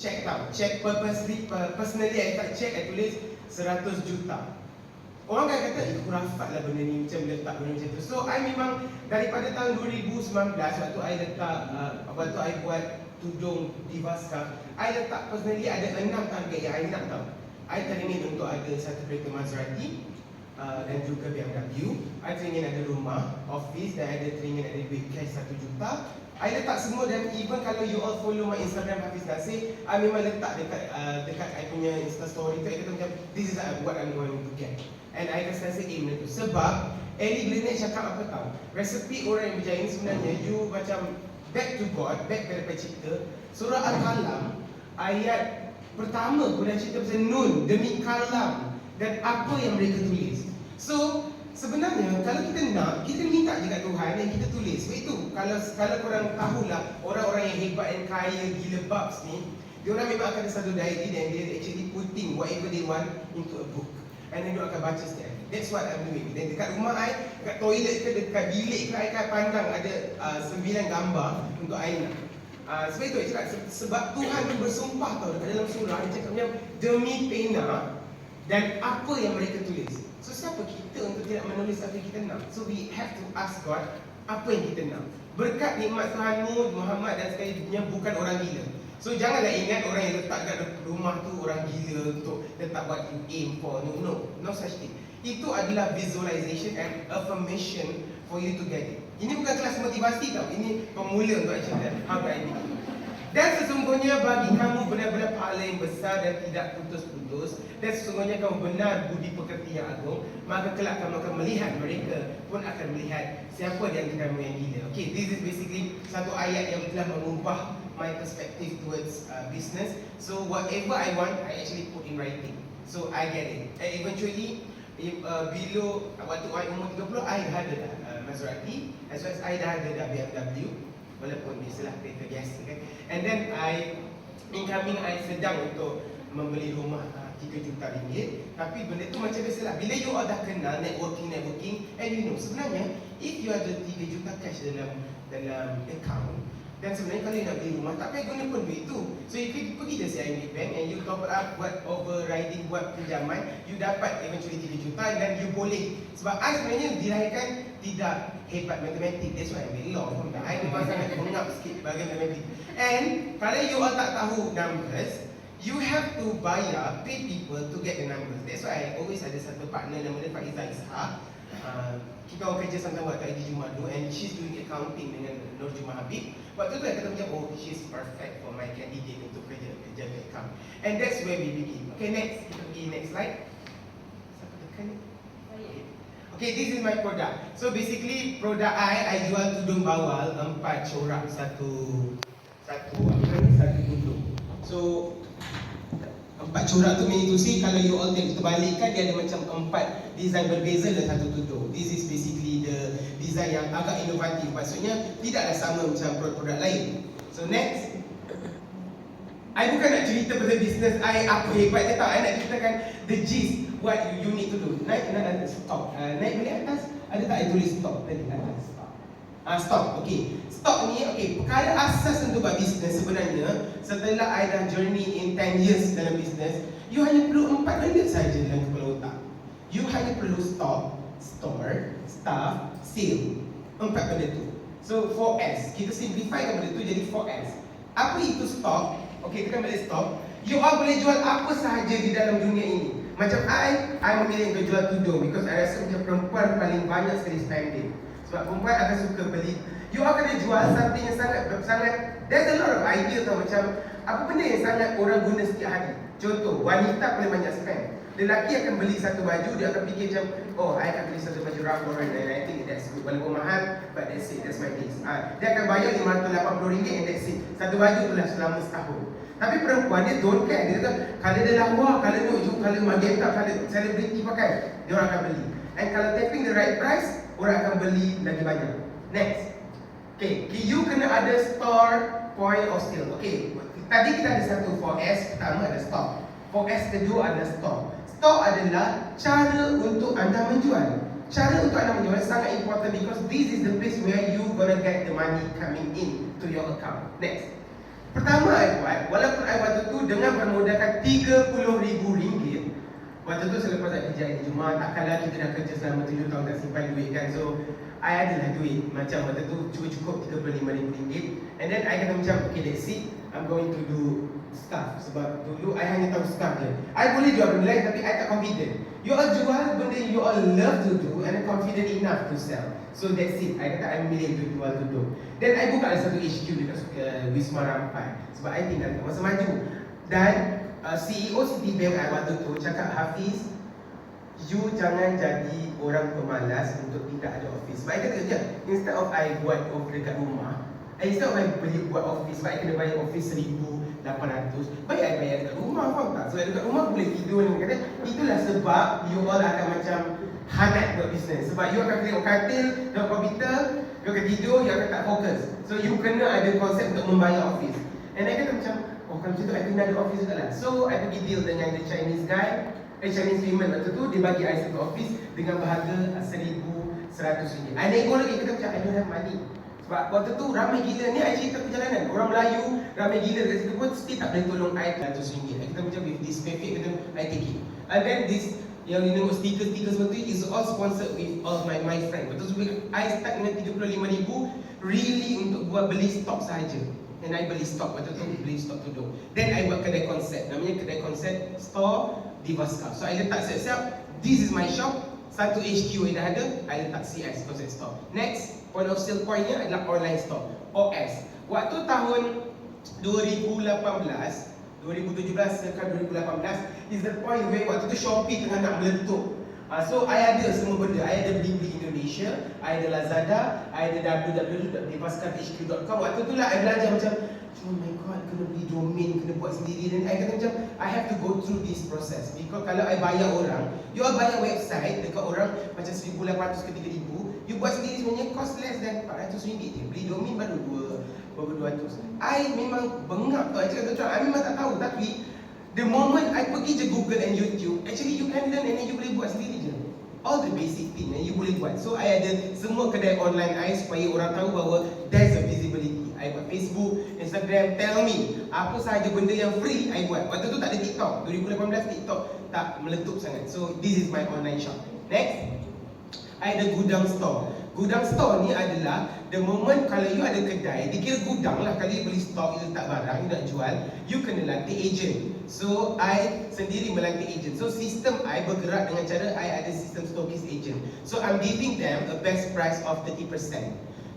check tau. Check personally I tak check, I tulis 100 juta. Orang kan kata, khurafat lah benda ni, macam letak benda macam tu. So, I memang daripada tahun 2019, waktu I letak, waktu I buat tudung Divaska, I letak personally ada 6 target yang I nak tau. I teringin untuk ada satu kereta Maserati dan juga BMW. I teringin ada rumah, office, dan I teringin ada duit cash 1 juta. I letak semua, dan even kalau you all follow my Instagram Hafiz Nasir, I memang letak dekat I punya Insta story tu, I kata macam, this is what I'm going to get. And I rasa aim benda tu. Sebab Eli Glennet cakap apa tau, resepi orang yang berjaya ni sebenarnya you macam back to God, back kepada cipta. Surah Al-Qalam ayat pertama pun dah cerita pasal Nun demi kalam dan apa yang mereka tulis. So sebenarnya kalau kita nak, kita minta je kat Tuhan yang kita tulis. Sebab itu kalau korang tahulah orang-orang yang hebat dan kaya gila babs ni, diorang memang akan ada satu diary dan dia actually putting whatever they want into a book. And then dia akan baca setiap hari. That's what I'm doing. Dan dekat rumah I, dekat toilet ke, dekat bilik ke, I akan pandang ada 9 gambar untuk I nak. Sebab itu I cakap, sebab Tuhan tu bersumpah tau dekat dalam surah, dia cakap macam demi pena dan apa yang mereka tulis. So siapa kita untuk tidak menulis apa yang kita nak? So we have to ask God apa yang kita nak. Berkat nikmat Tuhanmu, Muhammad dan sekalinya bukan orang gila. So janganlah ingat orang yang letak kat rumah tu orang gila untuk letak what you aim for. No such thing. Itu adalah visualization and affirmation for you to get it. Ini bukan kelas motivasi tau. Ini pemula untuk action dan how I begin. Dan sesungguhnya bagi kamu benar-benar pahala yang besar dan tidak putus-putus. Dan sesungguhnya kamu benar budi pekerti yang agung. Maka kelak kamu akan melihat, mereka pun akan melihat siapa di antara kamu yang gila. Okay, this is basically satu ayat yang telah mengubah my perspective towards business. So whatever I want, I actually put in writing. So I get it. And eventually, below waktu I umur 30, I dah ada Maserati, as well as I dah ada BMW. Walaupun biasalah kereta biasa kan. And then incoming I sedang untuk membeli rumah 3 juta ringgit. Tapi benda tu macam biasalah, bila you all dah kenal networking and you know sebenarnya if you ada 3 juta cash dalam account, dan sebenarnya kalau you nak beli rumah, tak payah guna pun duit tu. So you pergi je CIMB Bank and you top up, buat overriding, buat pinjaman, you dapat eventually 3 juta dan you boleh. Sebab I sebenarnya dilahirkan tidak hebat matematik. That's why I ambil law. I memang sangat bengap sikit bahagian matematik. And kalau you all tak tahu numbers, you have to pay people to get the numbers. That's why I always ada satu partner nama dia Faizal Ishak. Kita orang kerja sama waktu ID Jumadu, and she's doing accounting dengan Nur Jumah Habib. Waktu tu I kata macam, oh, she's perfect for my candidate untuk kerja account. And that's where we begin. Okay, next. Kita pergi next slide. Siapa tekan ni? Okay, this is my product. So basically, produk I jual tudung bawal 4 corak satu tudung. So 4 corak tu meaning to say, kalau you all tengok terbalikkan, dia ada macam 4 design berbeza dalam satu tudung. This is basically the design yang agak inovatif. Maksudnya tidaklah sama macam produk-produk lain. So next, I bukan nak cerita pasal business I apa hebatnya tak. I nak ceritakan the gist, what you need to do. Naik stop. Naik balik atas, ada tak I tulis stop tadi atas? Stop. Okay. Stop ni, okay, perkara asas untuk buat bisnes sebenarnya, setelah I dah journey in 10 years dalam bisnes, you hanya perlu 4 benda saja dalam kepala otak. You hanya perlu stop, store, staff, sale. 4 benda tu. So 4S, kita simplifikan benda tu jadi 4S. Apa itu stop? Okay, kita balik stop. You all boleh jual apa sahaja di dalam dunia ini. Macam I memilih untuk jual tudung because I rasa macam perempuan paling banyak sekali spending. Sebab perempuan akan suka beli. You all kena jual something yang sangat, there's a lot of idea tau, macam apa benda yang sangat orang guna setiap hari. Contoh, wanita paling banyak spend. Lelaki akan beli satu baju, dia akan fikir macam, oh, I akan beli satu baju Ralph Lauren and I think that's good. Walaupun mahal, but that's it, that's my taste. Dia akan bayar RM580 and that's it. Satu baju tu lah selama setahun. Tapi perempuan dia don't care. Dia kata, kalau dia lawa, kalau nuju, kalau magenta, kalau celebrity pakai, dia orang akan beli. And kalau tapping the right price, orang akan beli lagi banyak. Next. Okay, you kena ada store, point of sale. Okay, tadi kita ada satu 4S. Pertama ada stock. 4S kedua adalah stock. Stock adalah cara untuk anda menjual. Cara untuk anda menjual sangat important because this is the place where you gonna get the money coming in to your account. Next. Pertama I buat, walaupun I waktu tu dengan bermodalkan RM30,000. Waktu tu selepas saya kerja di Jumaat, takkanlah kita dah kerja selama 7 tahun tak simpan duit kan. So I adalah duit, macam waktu tu cukup RM35,000. And then I kata macam, okay that's it, I'm going to do staff. Sebab dulu I hanya tahu staff je. I boleh jual benda lain tapi I tak confident. You all jual benda you all love to do and confident enough to sell. So that's it, I kata I milih untuk jual tudung. Then I buka satu HQ dekat Wisma Rampai. Sebab I tinggal kat masa maju. Dan CEO Citibank I waktu tu cakap, Hafiz, you jangan jadi orang pemalas untuk tidak ada office. Sebab I kata je, instead of I buat office dekat rumah, instead of I beli buat office, sebab I kena bayar office RM1,800, baik I bayar dekat rumah, faham tak? Sebab dekat rumah boleh tidur ni. Kata, itulah sebab you all akan macam hangat buat bisnes. Sebab you akan tengok katil, tengok komputer, you akan tidur, you akan tak fokus. So you kena ada konsep untuk membayar office. And I kata macam, oh kalau macam tu I kena ada office juga lah. So I pergi deal dengan the Chinese guy, Chinese women waktu tu, dia bagi I satu office dengan berharga RM1,100. I nego lagi, kata macam I don't have money. Sebab waktu tu ramai gila, ni I cerita perjalanan, orang Melayu ramai gila dekat situ pun still tak boleh tolong I RM100. I kata macam with this perfect, kata I take it. And then this yang ni tengok stiker-stiker seperti itu is all sponsored with all my friend. Betul sebab I start dengan RM35,000 really untuk buat beli stok sahaja. And I beli stok, waktu tu beli stok tudung. Then I buat kedai konsep, namanya kedai konsep store Divaska. So I letak siap-siap, this is my shop, satu HQ yang dah ada, I letak CS, concept store. Next, point of sale pointnya adalah online store, OS. Waktu tahun 2017 sekarang 2018 is the point where waktu tu Shopee tengah nak meletup. So I ada semua benda, I ada Blibli Indonesia, I ada Lazada, I ada www.divaskahq.com. Waktu tu lah I belajar macam, oh my god, kena beli domain, kena buat sendiri. Dan I kata macam, I have to go through this process. Because kalau I bayar orang, you all bayar website dekat orang macam RM1,800 ke RM3,000, you buat sendiri sebenarnya cost less than RM400 je. Beli domain baru RM200. I memang bengap tu, I cakap tu, I memang tak tahu. Tapi the moment I pergi je Google and YouTube, actually you can learn and then you boleh buat sendiri je. All the basic thing and you boleh buat. So I ada semua kedai online I supaya orang tahu bahawa there's a visibility. I buat Facebook, Instagram, tell me apa sahaja benda yang free I buat. Waktu tu tak ada TikTok, 2018 TikTok tak meletup sangat. So this is my online shop. Next, I ada gudang store. Gudang store ni adalah the moment kalau you ada kedai, dikira gudang lah. Kalau you beli stok, you letak barang, you nak jual, you kena latih agent. So I sendiri melatih agent. So sistem I bergerak dengan cara I ada sistem stokis agent. So I'm giving them a best price of 30%.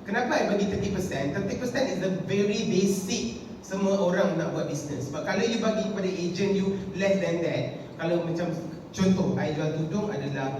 Kenapa I bagi 30%? 30% is the very basic semua orang nak buat bisnes. Sebab kalau you bagi kepada agent you less than that, kalau macam contoh I jual tudung adalah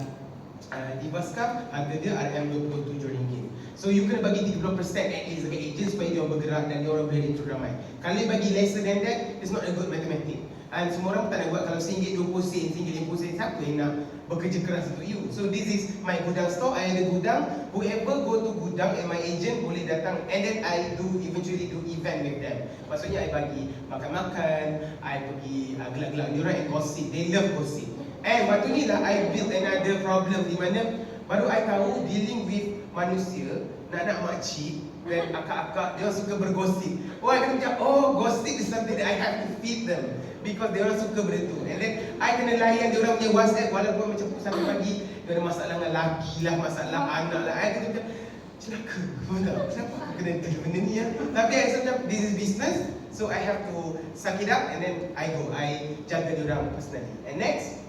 Divaska, harga dia RM27. So you kena bagi 30% at least dekat agent supaya dia orang bergerak dan dia orang boleh rekrut ramai. Kalau bagi lesser than that, it's not a good mathematics. And semua orang tak nak buat. Kalau RM1, RM20, RM50, siapa yang nak bekerja keras untuk you? So this is my gudang store. I ada gudang. Whoever go to gudang and my agent boleh datang. And then I eventually do event with them. Maksudnya I bagi makan-makan, I pergi gelak-gelak ni orang and gossip. They love gossip. And waktu ni lah I build another problem di mana baru I tahu dealing with manusia, nak makcik dan akak-akak, dia orang suka bergosip. Oh, I kena macam, oh, gossip is something that I have to feed them because dia orang suka benda tu. And then I kena layan dia orang punya WhatsApp walaupun macam sampai pagi dia ada masalah dengan laki lah, masalah anak lah. I kena macam, celaka, kenapa aku kena deal benda ni ya? Tapi I macam, this is business, so I have to suck it up and then I jaga dia orang personally. And next,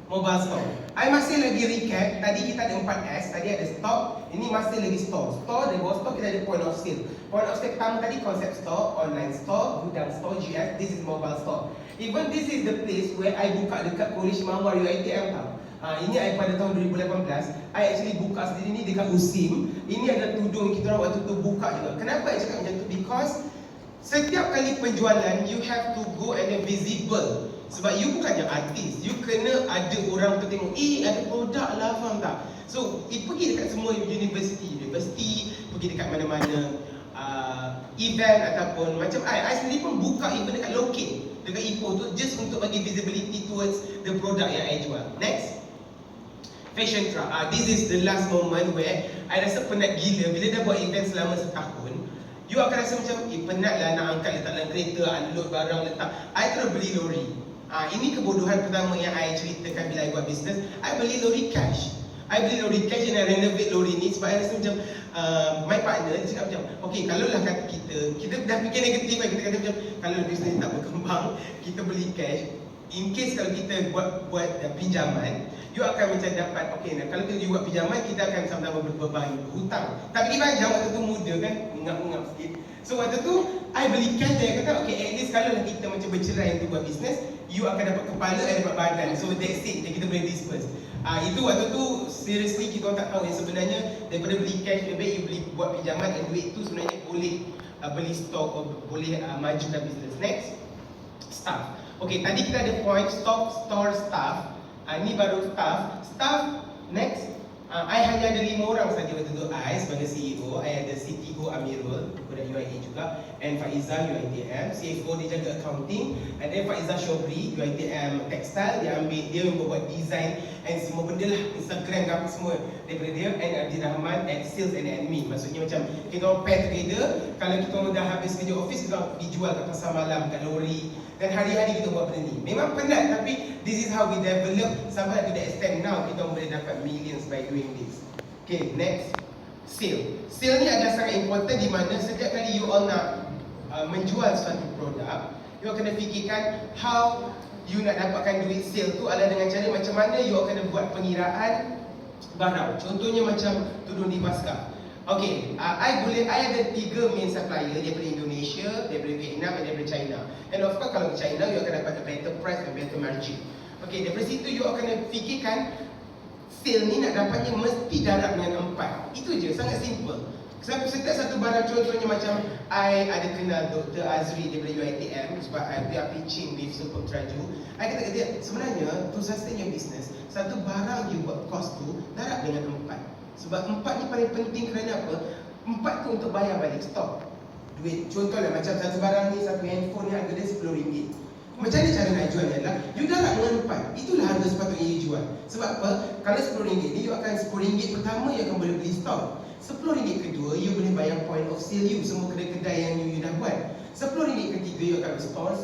mobile store. I masih lagi recap, tadi kita ada 4S, tadi ada stock, ini masih lagi store. Store, di bawah store kita ada point of sale. Point of sale pertama tadi concept store, online store, gudang store, GS, this is mobile store. Even this is the place where I buka dekat Polish Mawar UiTM tau. Ini I pada tahun 2018, I actually buka sendiri ni dekat USIM. Ini ada tudung kita orang waktu tu buka juga. Kenapa I cakap macam tu? Because setiap kali penjualan, you have to go and be visible. Sebab you bukannya artis, you kena ada orang tu tengok, ada produk lah, faham tak? So, pergi dekat semua universiti, pergi dekat mana-mana event ataupun macam I sendiri pun buka event dekat Lokit, dekat Ipoh tu, just untuk bagi visibility towards the product yang I jual. Next, fashion truck. This is the last moment where I rasa penat gila bila dah buat event selama setahun. You akan rasa macam, penat lah nak angkat letak dalam kereta, unload barang letak. I terus beli lori. Ini kebodohan pertama yang I ceritakan bila I buat bisnes. I beli lori cash. I beli lori cash and I renovate lori ni sebab I rasa macam my partner dia cakap macam, okay, kalau lah kata kita dah fikir negatif kan, kita kata macam kalau bisnes tak berkembang, kita beli cash. In case kalau kita buat pinjaman, you akan macam dapat, okay, nah, kalau kita buat pinjaman, kita akan sama-sama berhutang. Tak fikir panjang, waktu tu muda kan, mengap-mengap sikit. So waktu tu, I beli cash dan I kata, okay, at least kalau lah kita macam bercerai untuk buat bisnes, you akan dapat kepala dan dapat badan. So that's it, jadi kita boleh disperse. Itu waktu tu, seriously kita orang tak tahu yang sebenarnya daripada beli cash, lebih baik you beli buat pinjaman dan duit tu sebenarnya boleh beli stok, boleh majukan bisnes. Next, staff. Okay, tadi kita ada point stock, store, staff. Ni baru staff. Staff, next. I hanya ada 5 orang saja waktu tu. I sebagai CEO, I ada CTO Amirul, kepada UIA juga, and Faizal UiTM. CFO dia jaga accounting, and then Faizal Shobri UiTM textile, dia membuat design and semua benda lah, Instagram apa semua daripada dia, and Abdi Rahman at sales and admin. Maksudnya macam kita orang pair together. Kalau kita orang dah habis kerja office, kita orang pergi jual kat pasar malam, kat lori, dan hari-hari kita buat benda ni. Memang penat, tapi this is how we develop sampai to the extent now kita boleh dapat millions by doing this. Okay, next, sale. Sale ni adalah sangat important di mana setiap kali you all nak menjual suatu produk, you all kena fikirkan how you nak dapatkan duit sale tu adalah dengan cara macam mana you all kena buat pengiraan barang. Contohnya macam tudung di Baskar. Okay, I ada 3 main supplier daripada Indonesia, daripada Vietnam dan daripada China. And of course kalau China, you akan dapat a better price and better margin. Okay, daripada situ you akan fikirkan sale ni nak dapatnya mesti darab dengan 4. Itu je, sangat simple. Setiap satu barang, contohnya macam I ada kenal Dr. Azri daripada UiTM sebab we are pitching with Super Traju. I kata dia, sebenarnya to sustain your business, satu barang you buat cost tu darab dengan 4. Sebab 4 ni paling penting kerana apa? 4 tu untuk bayar balik stok duit. Contohlah macam satu barang ni, satu handphone ni harga dia RM10. Macam mana cara nak jual ni adalah you darab dengan 4. Itulah harga sepatutnya you jual. Sebab apa? Kalau RM10 ni, you akan RM10 pertama you akan boleh beli stok. RM10 kedua, you boleh bayar point of sale you, semua kedai-kedai yang you dah buat. RM10 ketiga, you akan store.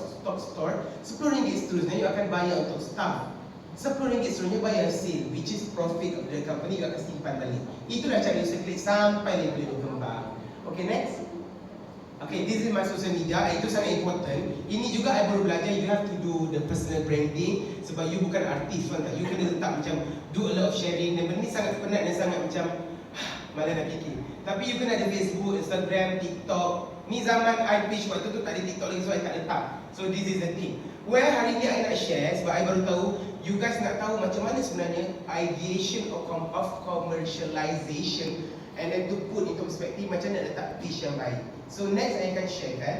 RM10 seterusnya, you akan bayar untuk staff. RM10 seterusnya bayar sale, which is profit of the company, you akan simpan balik. Itulah cara you circulate sampai dia boleh berkembang. Okay, next. Okay, this is my social media. Itu sangat important. Ini juga I baru belajar, you have to do the personal branding. Sebab you bukan artis, kan? You kena letak macam do a lot of sharing. Dan benda ni sangat penat dan sangat macam malah nak fikir. Tapi you kena ada Facebook, Instagram, TikTok. Ni zaman I pitch waktu tu tak ada TikTok lagi, so I tak letak. So this is the thing. Well, hari ni I nak share sebab I baru tahu, you guys nak tahu macam mana sebenarnya ideation of commercialization, and then to put into perspective macam mana letak pitch yang baik. So next I akan share kan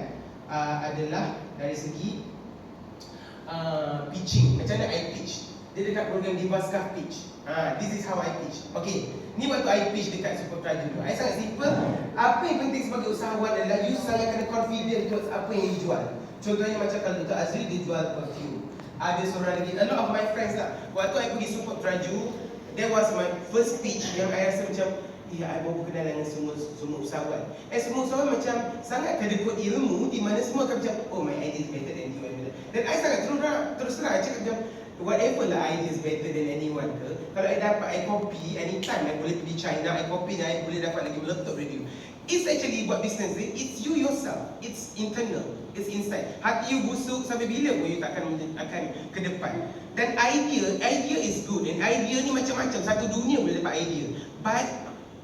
adalah dari segi pitching. Macam mana I pitch. Dia dekat program di Baskar pitch. This is how I pitch. Okay, ni waktu I pitch dekat Super Traju dulu. I sangat simple. Apa yang penting sebagai usahawan adalah you sangat kena confident towards apa yang you jual. Contohnya macam kalau Dr. Azri dia jual perfume. Ada seorang lagi, a lot of my friends lah. Waktu I pergi Super Traju, that was my first pitch yang I rasa macam, I mau berkenalan dengan semua usahawan. Semua usahawan macam sangat kedekut ilmu di mana semua akan macam, oh my idea is better than you. Dan I sangat terus terang, I cakap macam, whatever lah idea is better than anyone ke, kalau I dapat, I copy, anytime I boleh pergi China, I copy dan I boleh dapat lagi meletup review. It's actually buat business, it's you yourself, it's internal, it's inside. Hati you busuk sampai bila pun you tak akan ke depan. Dan idea is good, and idea ni macam-macam, satu dunia boleh dapat idea. But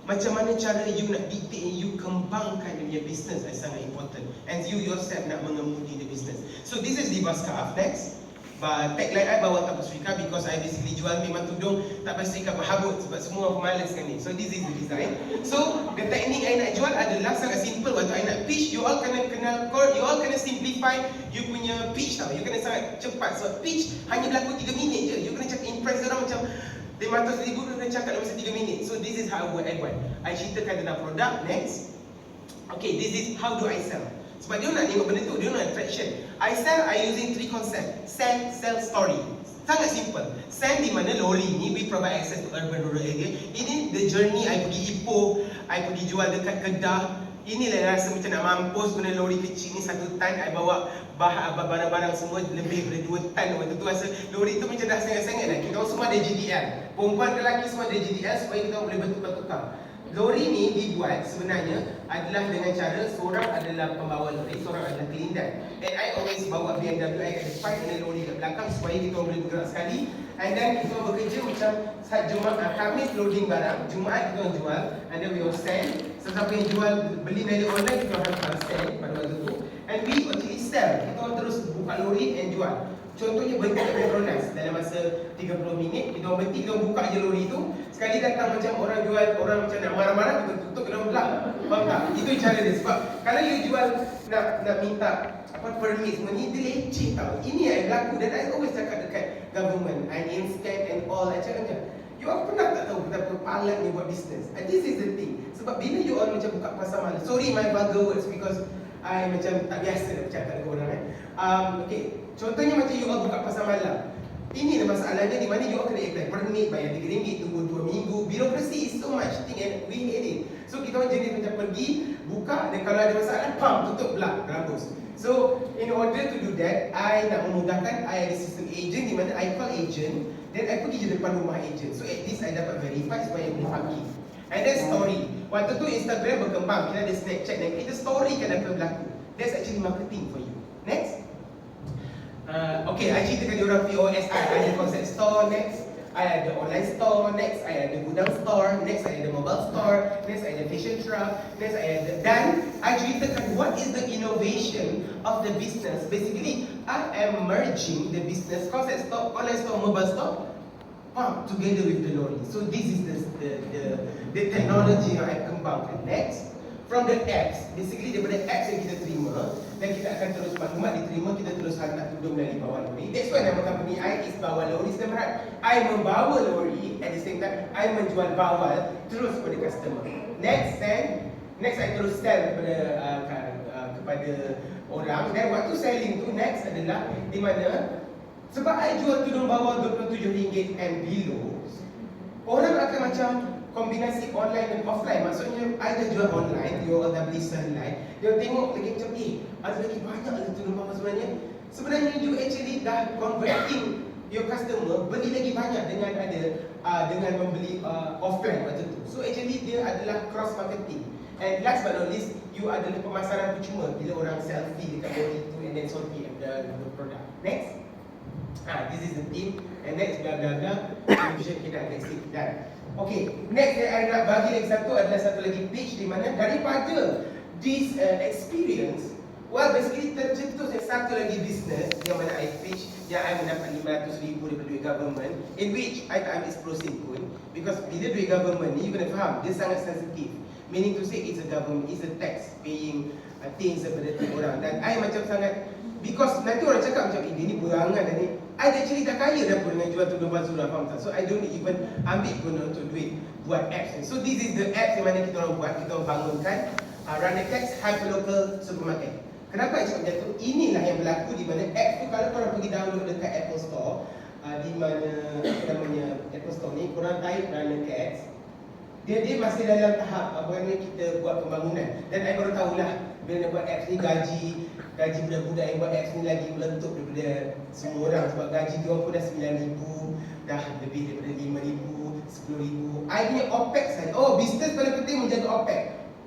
macam mana cara you nak dictate, you kembangkan your business is sangat important. And you yourself nak mengemudi the business. So this is di Baskar. Next. Tagline I bawa tak berserikat because I basically jual memang tudung tak berserikat berhabut sebab semua orang pemalas kan ni. So this is the design. So the teknik I nak jual adalah sangat simple. Waktu I nak pitch, you all kena kenal core, you all kena simplify you punya pitch tau. You kena sangat cepat. So pitch hanya berlaku 3 minit je. You kena cakap impress orang macam 500,000 kena cakap dalam masa 3 minit. So this is how I buat. I ceritakan tentang produk. Next. Okay, this is how do I sell. Sebab dia nak tengok benda tu, dia nak attraction. I sell, I using 3 concept. Send, sell, story. Sangat simple. Send di mana lori ni, we provide access to urban rural area. Ini the journey, I pergi Ipoh, I pergi jual dekat Kedah, inilah rasa macam nak mampus guna lori kecil ni 1 tan. I bawa barang-barang semua lebih daripada 2 tan. Waktu tu rasa lori tu macam dah sangat-sangat lah. Kita orang semua ada JDL, perempuan ke lelaki semua ada JDL supaya kita orang boleh bertukar-tukar. Lori ni dibuat sebenarnya adalah dengan cara seorang adalah pembawa lori, seorang adalah kelindan. And I always bawa BMW I kat depan dengan lori kat belakang supaya kita orang boleh bergerak sekali. And then kita orang bekerja macam Jumaat, Khamis loading barang, Jumaat kita orang jual, and then we will sell. Sesiapa yang jual beli dari online kita orang hantar sell pada waktu tu. And we actually sell. Kita orang terus buka lori and jual. Contohnya berhenti kat Petronas dalam masa 30 minit, kita orang berhenti, kita orang buka je lori tu. Sekali datang macam orang jual, orang macam nak marah-marah, kita tutup, kita orang belah. Faham tak? Itu cara dia. Sebab kalau you jual nak minta permit semua ni, dia leceh tau. Ini yang berlaku dan I always cakap dekat government, I instant and all, I cakap macam, you all pernah tak tahu betapa palat ni buat bisnes? And this is the thing. Sebab bila you all macam buka pasar malam, sorry my vulgar words because I macam tak biasa nak bercakap dengan orang okay. Contohnya macam you all buka pasar malam. Inilah masalahnya di mana you all kena apply permit, bayar RM3, tunggu 2 minggu. Birokrasi is so much thing and we hate it. So kita orang jenis macam pergi, buka dan kalau ada masalah, pam, tutup belak, rambus. So in order to do that, I nak memudahkan, I ada sistem agent di mana I call agent dan I pergi je depan rumah agent. So at least I dapat verify supaya boleh pergi. And then story. Waktu tu Instagram berkembang, kita ada Snapchat dan kita story kan apa berlaku. That's actually marketing for you. Next. Okay, I ceritakan diorang POS, I ada concept store, next I ada online store, next I ada gudang store, next I ada mobile store, next I ada fashion truck, next I ada, dan I ceritakan what is the innovation of the business. Basically, I am merging the business concept store, online store, mobile store together with the lorry. So this is the technology yang I kembangkan. Next, from the apps, basically daripada apps yang kita terima dan kita akan terus maklumat diterima, kita terus hantar tudung dari bawah lori. That's why nama company I is Bawal Lori Semerat. I membawa lori, at the same time I menjual bawal terus kepada customer. Next I terus sell kepada orang. Dan waktu selling tu next adalah di mana sebab I jual tudung bawal RM27 and below, orang akan macam kombinasi online dan offline. Maksudnya, I dah jual online, dia orang dah beli online. Dia tengok lagi macam, ada lagi banyak lagi tudung bawal sebenarnya. Sebenarnya, you actually dah converting your customer beli lagi banyak dengan membeli offline macam tu. So actually, dia adalah cross marketing. And last but not least, you adalah pemasaran percuma bila orang selfie dekat bawah itu and then selfie the product. Next. This is the team and next blah blah blah. Vision kita next week done. Okay, next yang I nak bagi lagi satu adalah satu lagi pitch di mana daripada this experience, well basically tercetus yang satu lagi business yang mana I pitch yang I mendapat RM500,000 daripada duit government, in which I tak ambil 10 pun because bila duit government ni you kena faham dia sangat sensitif, meaning to say it's a government, it's a tax paying things daripada orang dan I macam sangat because nanti orang cakap macam ini berangan dan ni I actually dah kaya dah pun dengan jual tudung Bazura, faham tak? So I don't even ambil pun untuk duit buat apps ni. So this is the apps yang mana kita orang buat, kita orang bangunkan Runnertext Hyperlocal Supermarket. Kenapa I cakap macam tu? Inilah yang berlaku di mana apps tu kalau korang pergi download dekat Apple Store, di mana apa namanya Apple Store ni, korang type Runnertext, dia masih dalam tahap bagaimana kita buat pembangunan. Dan I baru tahulah bila nak buat apps ni gaji budak-budak yang buat apps ni lagi meletup daripada semua orang sebab gaji dia orang pun dah RM9,000, dah lebih daripada RM5,000, RM10,000. I punya OPEX saja. Oh, business paling penting menjaga OPEX,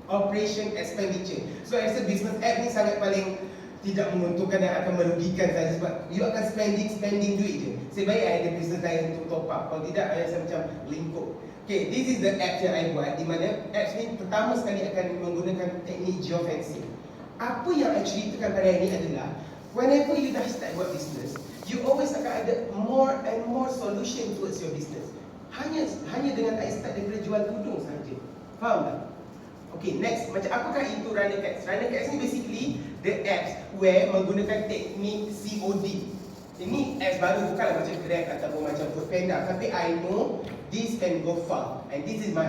Operation Expenditure. So I rasa business app ni sangat paling tidak menguntungkan dan akan merugikan saja sebab you akan spending duit je. Sebaik ada business lain untuk top up. Kalau tidak, I rasa macam lingkup. Okay, this is the app yang I buat di mana apps ni pertama sekali akan menggunakan teknik geofencing. Apa yang I ceritakan pada hari ini adalah whenever you dah start buat business, you always akan ada more and more solution towards your business. Hanya dengan I start daripada jual tudung saja. Faham tak? Okay, next. Macam apakah itu Runnertext? Runnertext ni basically the apps where menggunakan teknik COD. Ini apps baru, bukanlah macam Grab ataupun macam Foodpanda, tapi I know this can go far and this is my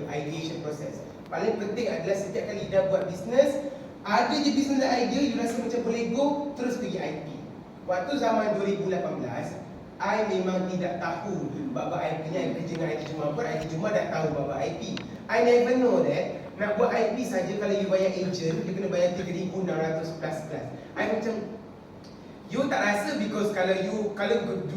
ideation process. Paling penting adalah setiap kali dah buat business, ada je business idea, you rasa macam boleh go, terus pergi IP. Waktu zaman 2018, I memang tidak tahu bab IP ni. I kerja dengan IT Cuma pun, IT Cuma dah tahu bab IP. I never know that nak buat IP saja kalau you bayar agent, you kena bayar 3,600 plus. I macam, you tak rasa because kalau you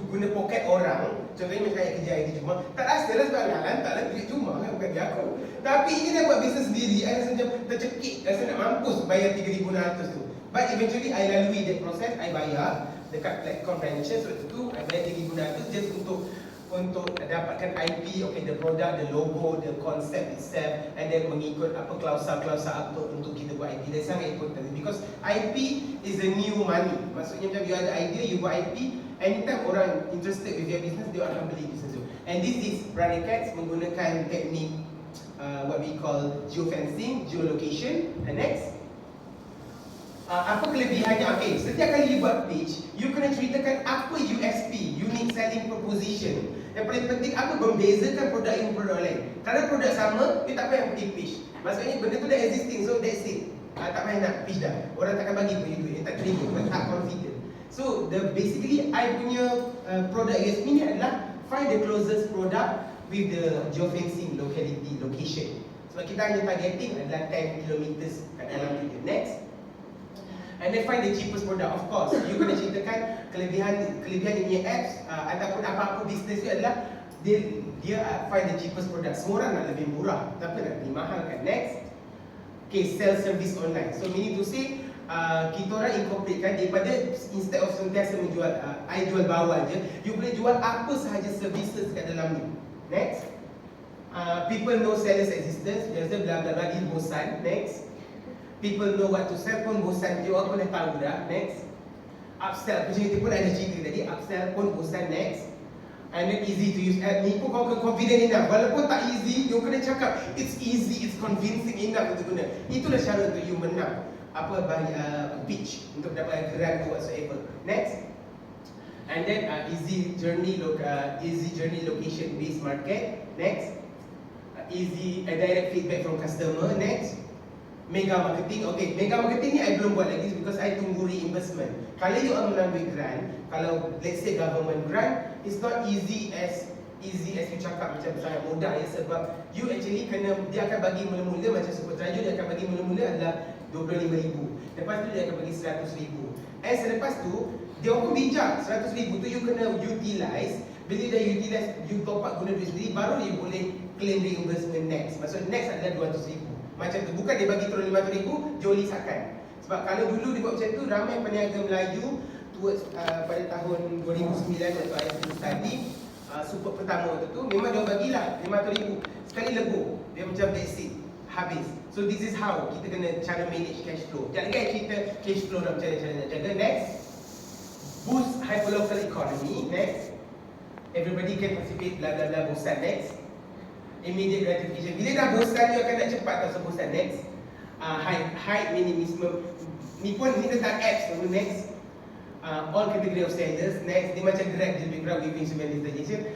guna poket orang, contohnya macam saya kerja IT cuma, tak rasa lah sebab tak lah duit cuma kan, bukan dia aku. Tapi ini dah buat bisnes sendiri, I rasa macam tercekik, rasa nak mampus bayar 3,600 tu. But eventually I lalui that process, I bayar dekat platform Venture, sebab tu I bayar 3,600 just untuk dapatkan IP, okay, the product, the logo, the concept itself, and then mengikut apa klausa-klausa apa untuk kita buat IP. That's sangat important because IP is the new money. Maksudnya macam you ada idea, you buat IP, anytime orang interested with your business, dia akan beli business tu. And this is Branded Cats menggunakan teknik what we call geofencing, geolocation. And next, apa kelebihannya? Okay, setiap kali you buat page, you kena ceritakan apa USP, unique selling proposition. Yang paling penting, apa membezakan produk yang produk lain. Kalau produk sama, you tak payah pergi pitch. Maksudnya benda tu dah existing, so that's it. Tak payah nak pitch dah. Orang takkan bagi pun you duit, tak terima, tak confident. So basically, I punya product USP ni adalah find the closest product with the geofencing location. Sebab kita hanya targeting adalah 10 km kat dalam tu. Next. And then find the cheapest product. Of course, you kena ceritakan kelebihan dia punya apps ataupun apa-apa bisnes tu adalah dia find the cheapest product. Semua orang nak lebih murah, tapi nak lebih mahal kan. Next, okay, sell service online. So meaning to say, kita orang incorporate kan, daripada instead of sentiasa menjual I jual bawal je, you boleh jual apa sahaja services kat dalam ni. Next, people know sellers existence. Biasa bla bla bla, dia bosan. Next, people know what to sell pun bosan, you all pun dah tahu dah. Next, upsell opportunity pun ada cerita tadi, upsell pun bosan. Next, and then easy to use app ni pun kau confident enough, walaupun tak easy, you kena cakap it's easy, it's convincing enough untuk guna. Itulah cara untuk you menang pitch untuk dapat grant whatsoever. Next, and then easy journey location based market. Next, easy direct feedback from customer. Next, mega marketing. Okay, mega marketing ni I belum buat lagi because I tunggu reimbursement. Kalau you mengambil grant, kalau let's say government grant, it's not easy as you cakap macam sangat mudah ya, sebab you actually kena, dia akan bagi mula-mula macam Super Traju, dia akan bagi mula-mula adalah 25,000. Lepas tu dia akan bagi 100,000. Selepas tu dia pun bijak, 100,000 tu you kena utilize. Bila dah utilize, you top up guna duit sendiri, baru you boleh claim reimbursement next. Maksud next adalah 200,000. Macam tu, bukan dia bagi terus 500,000, Joli sakan. Sebab kalau dulu dia buat macam tu, ramai peniaga Melayu pada tahun 2009 waktu saya study, support pertama tu memang dia bagilah 500,000 sekali lebur, dia macam that's it, habis. So this is how kita kena cara manage cash flow. Jangan lagi cerita cash flow dan cara nak jaga. Next, boost hyperlocal economy. Next, everybody can participate, bla bla bla, bosan. Next, immediate gratification. Bila dah bosan, you akan nak cepat tak bosan. Next, high minimum. Ni pun ni tentang apps. Next, all category of sellers. Next, dia macam Grab, dia lebih Grab giving monetization.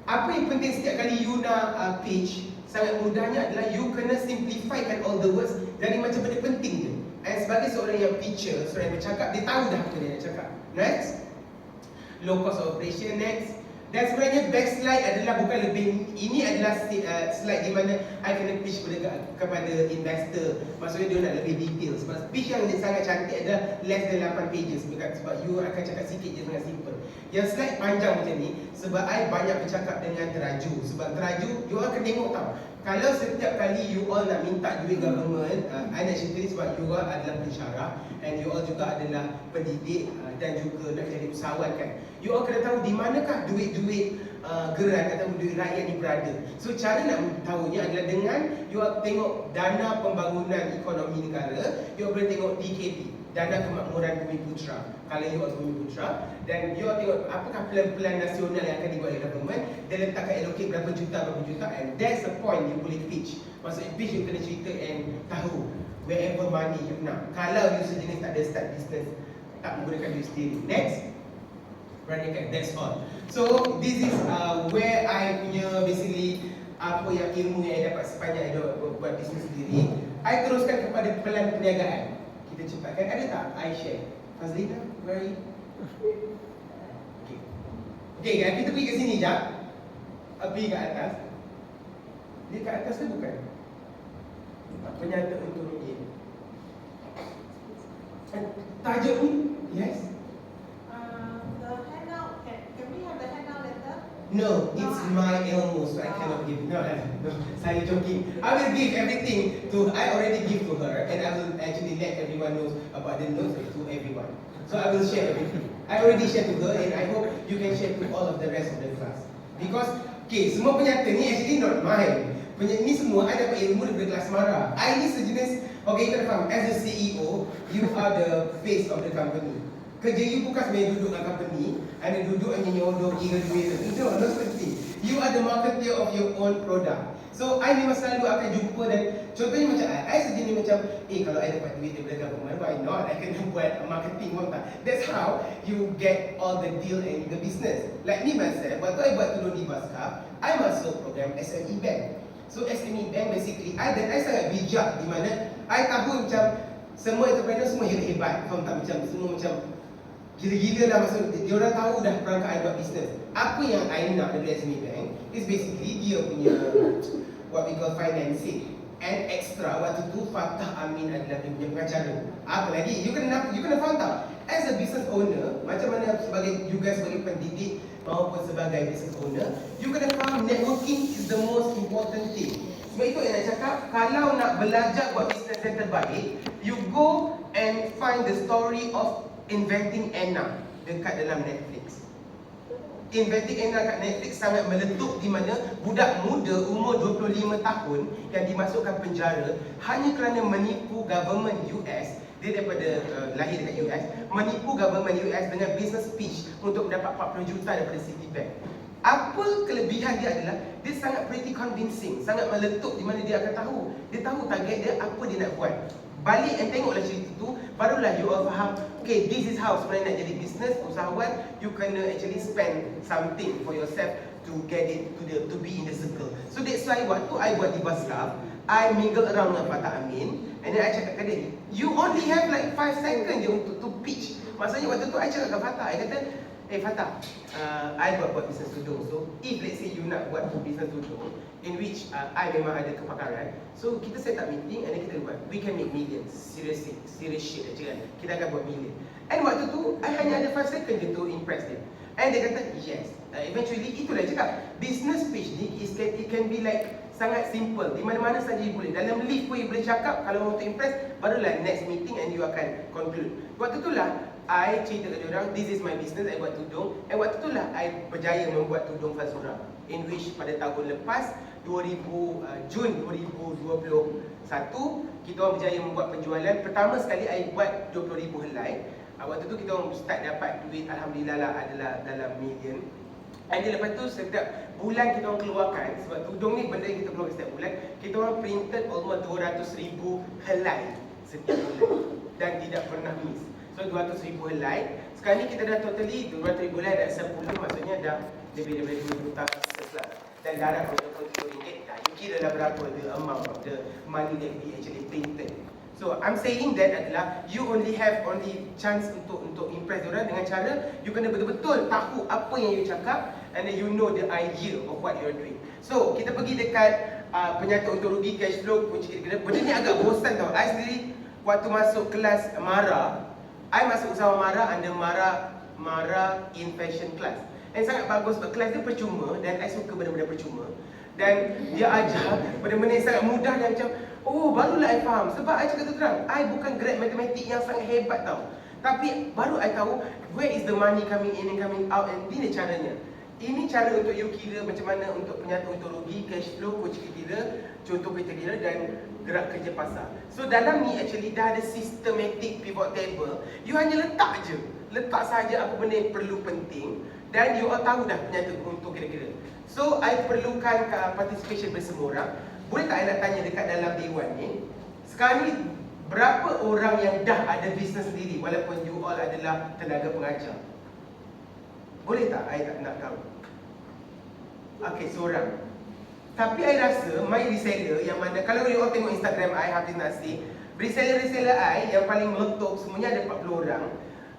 Apa yang penting setiap kali you nak pitch, sangat mudahnya adalah you kena simplifykan all the words dari macam benda penting je. And sebagai seorang yang pitcher, seorang yang bercakap, dia tahu dah apa dia nak cakap. Next, low cost of operation. Next, dan sebenarnya best slide adalah bukan lebih, ini adalah slide di mana I kena pitch kepada investor. Maksudnya dia nak lebih detail. Sebab pitch yang sangat cantik adalah less than 8 pages, sebab you akan cakap sikit je, sangat simple. Yang slide panjang macam ni sebab I banyak bercakap dengan teraju. Sebab teraju, you all akan tengok tau, kalau setiap kali you all nak minta duit government, I nak cerita ni sebab you all adalah pensyarah and you all juga adalah pendidik dan juga nak jadi usahawan kan. You all kena tahu di manakah duit-duit geran atau duit rakyat ni berada. So cara nak tahunya adalah dengan you all tengok dana pembangunan ekonomi negara, you all boleh tengok DKP, Dana Kemakmuran Bumi Putra. Kalau you all Bumi Putra, dan you all tengok apakah plan-plan nasional yang akan dibuat oleh government, dia letakkan allocate berapa juta, and that's the point you boleh pitch. Maksudnya pitch you kena cerita and tahu wherever money you nak. Kalau you sejenis tak ada start business, tak menggunakan duit sendiri. Next, Branded, that's all. So this is where I punya basically apa yang ilmu yang I dapat sepanjang I buat bisnes sendiri. I teruskan kepada pelan perniagaan. Kita cepatkan. Ada tak I share? Fazlina, where are you? Okay, kita pergi ke sini jap. Pergi ke atas. Dia ke atas ke bukan? penyata untuk rugi. Tajuk ni, yes? The handout, can we have the handout later? No, it's my ilmu, so I cannot give. No, saya joking. I will give everything to. I already give to her, and I will actually let everyone know about the notes to everyone. So I will share everything. I already share to her, and I hope you can share to all of the rest of the class. Because, okay, semua penyata ni actually not mine. Ni semua I dapat ilmu daripada kelas Mara. I ni sejenis, okay, you kena faham, as a CEO, you are the face of the company. Kerja you bukan sebenarnya duduk dalam company, anda duduk hanya nyodok kira duit. No, not seperti. You are the marketer of your own product. So, I memang selalu akan jumpa dan contohnya macam I sejenis macam, kalau I dapat duit daripada government, why not? I kena buat marketing pun tak. That's how you get all the deal in the business. Like me myself, waktu I buat tudung di Baskap, I masuk program SME Bank. So SME Bank basically, I sangat bijak di mana I tahu macam semua entrepreneur semua hebat-hebat. Faham tak? Macam semua macam gila-gila lah maksud dia orang tahu dah perangkat I buat bisnes. Apa yang I nak dari SME Bank is basically dia punya what we call financing. And extra waktu tu Fatah Amin adalah dia punya pengacara. Apa lagi? You kena faham tak? As a business owner, macam mana sebagai you guys sebagai pendidik maupun sebagai business owner, you kena faham networking is the most important thing. Sebab itu yang nak cakap, kalau nak belajar buat business yang terbaik, you go and find the story of Inventing Anna dekat dalam Netflix. Inventing Anna kat Netflix sangat meletup di mana budak muda umur 25 tahun yang dimasukkan penjara hanya kerana menipu government US. Dia daripada lahir dekat US, menipu government US dengan business pitch untuk mendapat 40 juta daripada Citibank. Apa kelebihan dia adalah dia sangat pretty convincing, sangat meletup di mana dia akan tahu. Dia tahu target dia, apa dia nak buat. Balik and tengoklah cerita tu, barulah you all faham, okay, this is how sebenarnya nak jadi business usahawan. You kena actually spend something for yourself to get it to be in the circle. So that's why waktu I buat di Baskap, I mingle around dengan Fatah Amin, and then I cakap kat dia, you only have like 5 seconds je untuk to pitch. Maksudnya waktu tu I cakap kat Fatah, I kata, Fatah, I buat business tudung. So if let's say you nak buat business tudung in which I memang ada kepakaran, so kita set up meeting and then kita buat, we can make millions. Serious shit aja kan, kita akan buat million. And waktu tu I hanya ada 5 seconds je to impress dia. And dia kata yes. Eventually itulah dia cakap, business pitch ni it can be like sangat simple. Di mana-mana saja you boleh. Dalam lift pun you boleh cakap. Kalau want to impress, barulah next meeting and you akan conclude. Waktu itulah I cerita kat diorang, this is my business, I buat tudung. And waktu itulah I berjaya membuat tudung Falsura, in which pada tahun lepas Jun 2021 kita orang berjaya membuat penjualan. Pertama sekali I buat 20,000 helai. Waktu tu kita orang start dapat duit, alhamdulillah lah, adalah dalam million. And then lepas tu setiap bulan kita orang keluarkan, sebab tudung ni benda yang kita keluarkan setiap bulan, kita orang printed almost 200,000 helai setiap bulan dan tidak pernah miss. So 200,000 helai. Sekarang ni kita dah totally 200,000 helai dah 10, maksudnya dah lebih daripada 2 juta pieces lah. Dan darab RM20. You kira lah berapa the amount of the money that we actually printed. So I'm saying that adalah you only have chance untuk impress orang dengan cara you kena betul-betul tahu apa yang you cakap, and then you know the idea of what you're doing. So kita pergi dekat penyata untung rugi, cash flow, kunci kira-kira. Benda ni agak bosan tau. I sendiri waktu masuk kelas Mara, I masuk bersama Mara under Mara in fashion class. Dan sangat bagus sebab kelas dia percuma dan I suka benda-benda percuma. Dan dia ajar benda-benda yang sangat mudah dan macam, oh barulah I faham. Sebab I cakap terang, I bukan grad matematik yang sangat hebat tau. Tapi baru I tahu where is the money coming in and coming out, and ini caranya. Ini cara untuk you kira macam mana untuk penyata untung rugi, cash flow, kunci kira, contoh kriteria dan gerak kerja pasar. So dalam ni actually dah ada systematic pivot table. You hanya letak je. Letak saja apa benda yang perlu penting dan you all tahu dah penyata untung kira-kira. So I perlukan participation bersemua orang. Boleh tak I nak tanya dekat dalam dewan ni, sekarang ni berapa orang yang dah ada bisnes sendiri walaupun you all adalah tenaga pengajar? Boleh tak I nak tahu? Okay, seorang. Tapi I rasa my reseller yang mana, kalau you all tengok Instagram I, Hafiz Nasir, reseller I yang paling meletup semuanya ada 40 orang.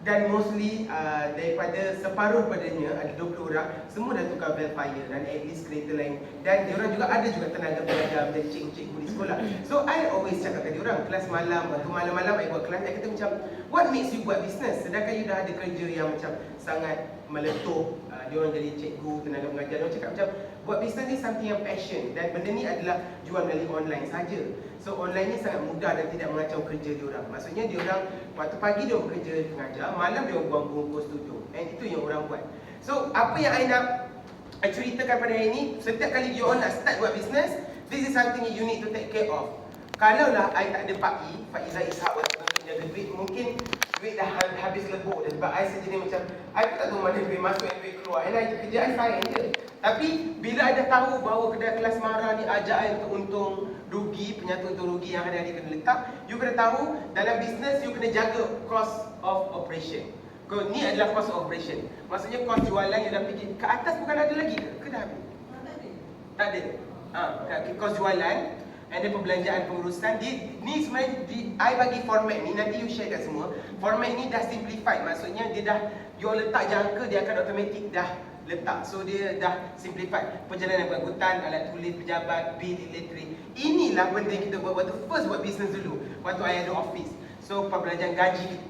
Dan mostly daripada separuh padanya, ada 20 orang, semua dah tukar Velfire dan at least kereta lain. Dan diorang juga ada juga tenaga pengajar dan cikgu-cikgu di sekolah. So I always cakap kat diorang, kelas malam, waktu malam-malam I buat kelas, I kata macam, what makes you buat business? Sedangkan you dah ada kerja yang macam sangat meletup. Diorang jadi cikgu, tenaga pengajar. Diorang cakap macam, buat business ni something yang passion. Dan benda ni adalah jual melalui online saja. So online ni sangat mudah dan tidak mengacau kerja diorang. Maksudnya diorang waktu pagi dia bekerja pengajar, malam dia buang bungkus tudung. And itu yang orang buat. So apa yang I nak ceritakan pada hari ini, setiap kali you all nak start buat business, this is something you need to take care of. Kalau lah I tak ada Pak Izzah Ishak untuk jaga duit, mungkin duit dah habis lebur dah. Sebab I sejenis macam, I pun tak tahu mana duit masuk dan duit keluar. And I kerja I fine je. Tapi bila I dah tahu bahawa kedai kelas Mara ni ajak I untuk untung rugi, penyatu untung rugi yang hari-hari kena letak, you kena tahu dalam bisnes you kena jaga cost of operation. Ni adalah cost of operation. Maksudnya cost jualan you dah fikir ke atas bukan ada lagi ke dah habis? Tak ada. Cost jualan and then perbelanjaan pengurusan ni sebenarnya I bagi format ni, nanti you share kat semua. Format ni dah simplified, maksudnya dia dah you letak jangka, dia akan automatic dah letak. So dia dah simplified. Perjalanan berangkutan, alat tulis pejabat, bil elektrik. Inilah benda yang kita buat waktu first buat business dulu, waktu I ada office. So perbelanjaan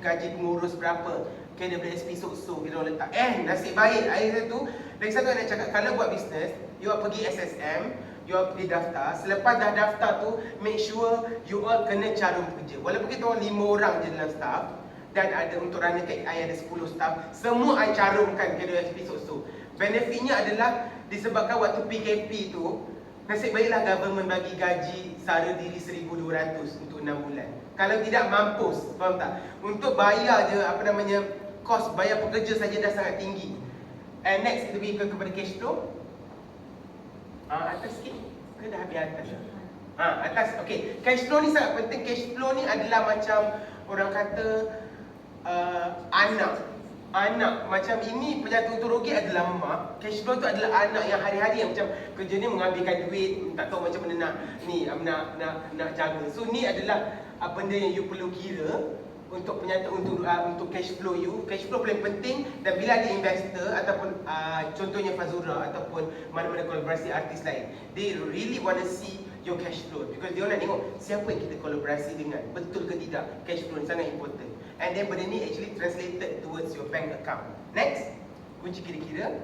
gaji pengurus berapa, KWSP so kita orang letak. Nasib baik I tu, lagi satu I nak cakap, kalau buat business, you all pergi SSM, you all pergi daftar. Selepas dah daftar tu, make sure you all kena carum kerja. Walaupun kita orang 5 orang je dalam staff, dan ada untuk runner cake I ada 10 staff, semua I carumkan KWSP so. Benefitnya adalah disebabkan waktu PKP tu, nasib baiklah government bagi gaji sara diri 1,200 untuk 6 bulan. Kalau tidak mampus, faham tak? Untuk bayar je kos bayar pekerja saja dah sangat tinggi. And next kita pergi kepada cash flow. Atas sikit. Ke dah habis atas? Atas. Okey. Cash flow ni sangat penting. Cash flow ni adalah macam orang kata anak macam ini, penyatu untung rugi adalah mak. Cash flow tu adalah anak yang hari-hari yang macam kerja ni mengambilkan duit, tak tahu macam mana nak jaga. So ni adalah benda yang you perlu kira untuk penyatu untuk cash flow you. Cash flow paling penting. Dan bila ada investor ataupun contohnya Fazura ataupun mana-mana kolaborasi artis lain, they really want to see your cash flow, because dia nak tengok siapa yang kita kolaborasi dengan, betul ke tidak. Cash flow ni sangat important. And then benda ni actually translated towards your bank account. Next, kunci kira-kira.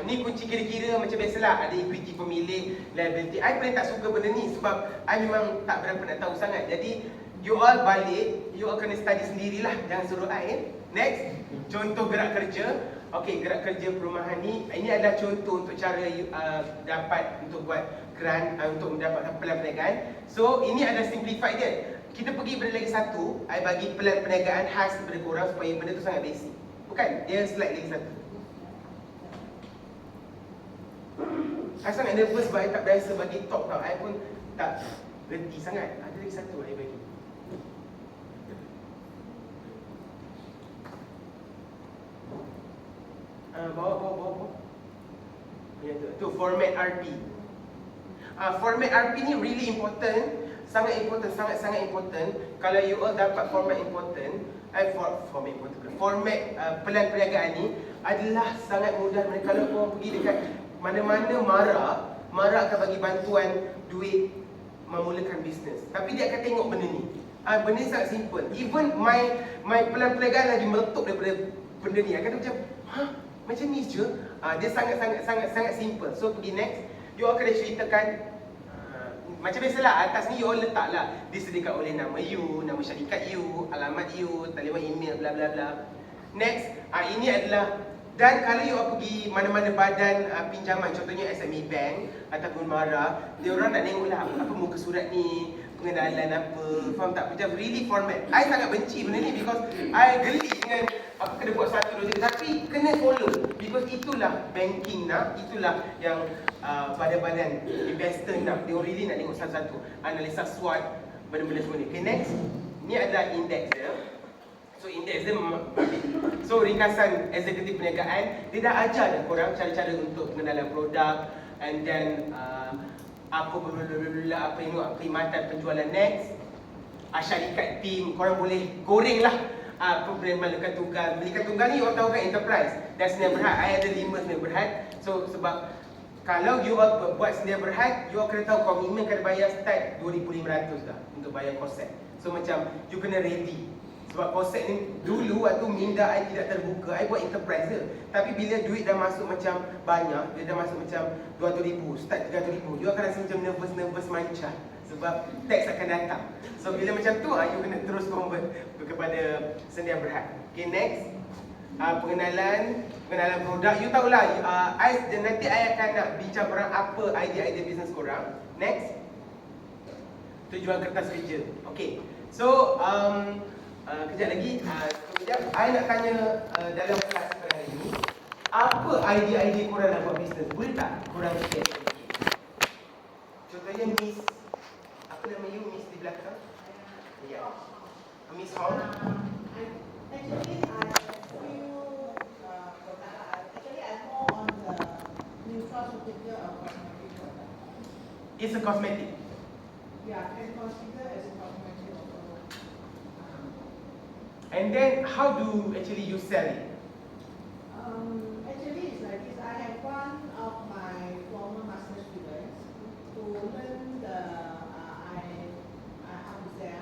Ni kunci kira-kira macam biasalah, ada equity pemilik, liability. I paling tak suka benda ni sebab I memang tak berapa nak tahu sangat. Jadi you all balik, you all kena study sendirilah, jangan suruh I. Next, contoh gerak kerja. Okey, gerak kerja perumahan ni, ini adalah contoh untuk cara you dapat untuk buat grant, untuk mendapatkan pelan perniagaan. So ini adalah simplified dia. Kita pergi benda lagi satu, I bagi pelan perniagaan khas kepada korang supaya benda tu sangat basic. Bukan? Dia slide lagi satu. I sangat nervous sebab I tak biasa bagi talk tau. I pun tak reti sangat. Ada lagi satu I bagi. Bawa. Ya tu format RP. Format RP ni really important. Sangat important. Kalau you all dapat format pelan perniagaan ni adalah sangat mudah. Kalau korang pergi dekat mana-mana Mara akan bagi bantuan duit memulakan bisnes. Tapi dia akan tengok benda ni. Benda ni sangat simple. Even my pelan perniagaan lagi meletup daripada benda ni. Akan macam, macam ni je. Dia sangat simple. So pergi next, you all kena ceritakan. Macam biasalah, atas ni you all letaklah disediakan oleh nama you, nama syarikat you, alamat you, talian email, bla bla bla. Next, ini adalah, dan kalau you all pergi mana-mana badan pinjaman, contohnya SME Bank ataupun Mara, dia orang nak tengoklah apa muka surat ni, pengenalan apa, faham tak? Macam really format. I sangat benci benda ni because I geli dengan kena buat satu dua tiga, tapi kena follow because itulah banking nak, itulah yang badan-badan investor nak. Dia really nak tengok satu-satu, analisa SWOT, benda-benda semua ni. Okay, next, ni adalah index dia. So index dia so ringkasan eksekutif perniagaan. Dia dah ajar dah korang cara-cara untuk pengenalan produk, and then apa perkhidmatan penjualan. Next, syarikat team, korang boleh goreng lah Pemelikan tunggal. Belikan tunggal ni orang tahu kan enterprise. Dan senia berhad, I ada 5 senia berhad. So sebab kalau you all buat senia berhad, you all kena tahu komitmen kena bayar start 2,500 dah untuk bayar konsep. So macam you kena ready. Sebab konsep ni dulu waktu minda I tidak terbuka, I buat enterprise je. Tapi bila duit dah masuk macam banyak, dia dah masuk macam 200,000, start 300,000, you akan rasa macam nervous mancah. Sebab tax akan datang. So bila macam tu, you kena terus convert kepada senia berhad. Okay, next. Pengenalan produk. You tahulah, nanti I akan nak bincang korang apa idea-idea bisnes korang. Next. Tujuan kertas kerja. Okay. So, kejap lagi. Kejap, I nak tanya dalam kelas pada hari ini, apa idea-idea korang nak buat bisnes? Boleh tak korang share sedikit? Contohnya Miss, apa nama you Miss di belakang? Ya. Miss Hong. Actually, I feel actually I'm more on the nutraceutical or cosmetic product. It's a cosmetic. Yeah, can consider as a cosmetic also. And then how do actually you sell it? Actually, it's like this. I have one of my former master students who learned the how to say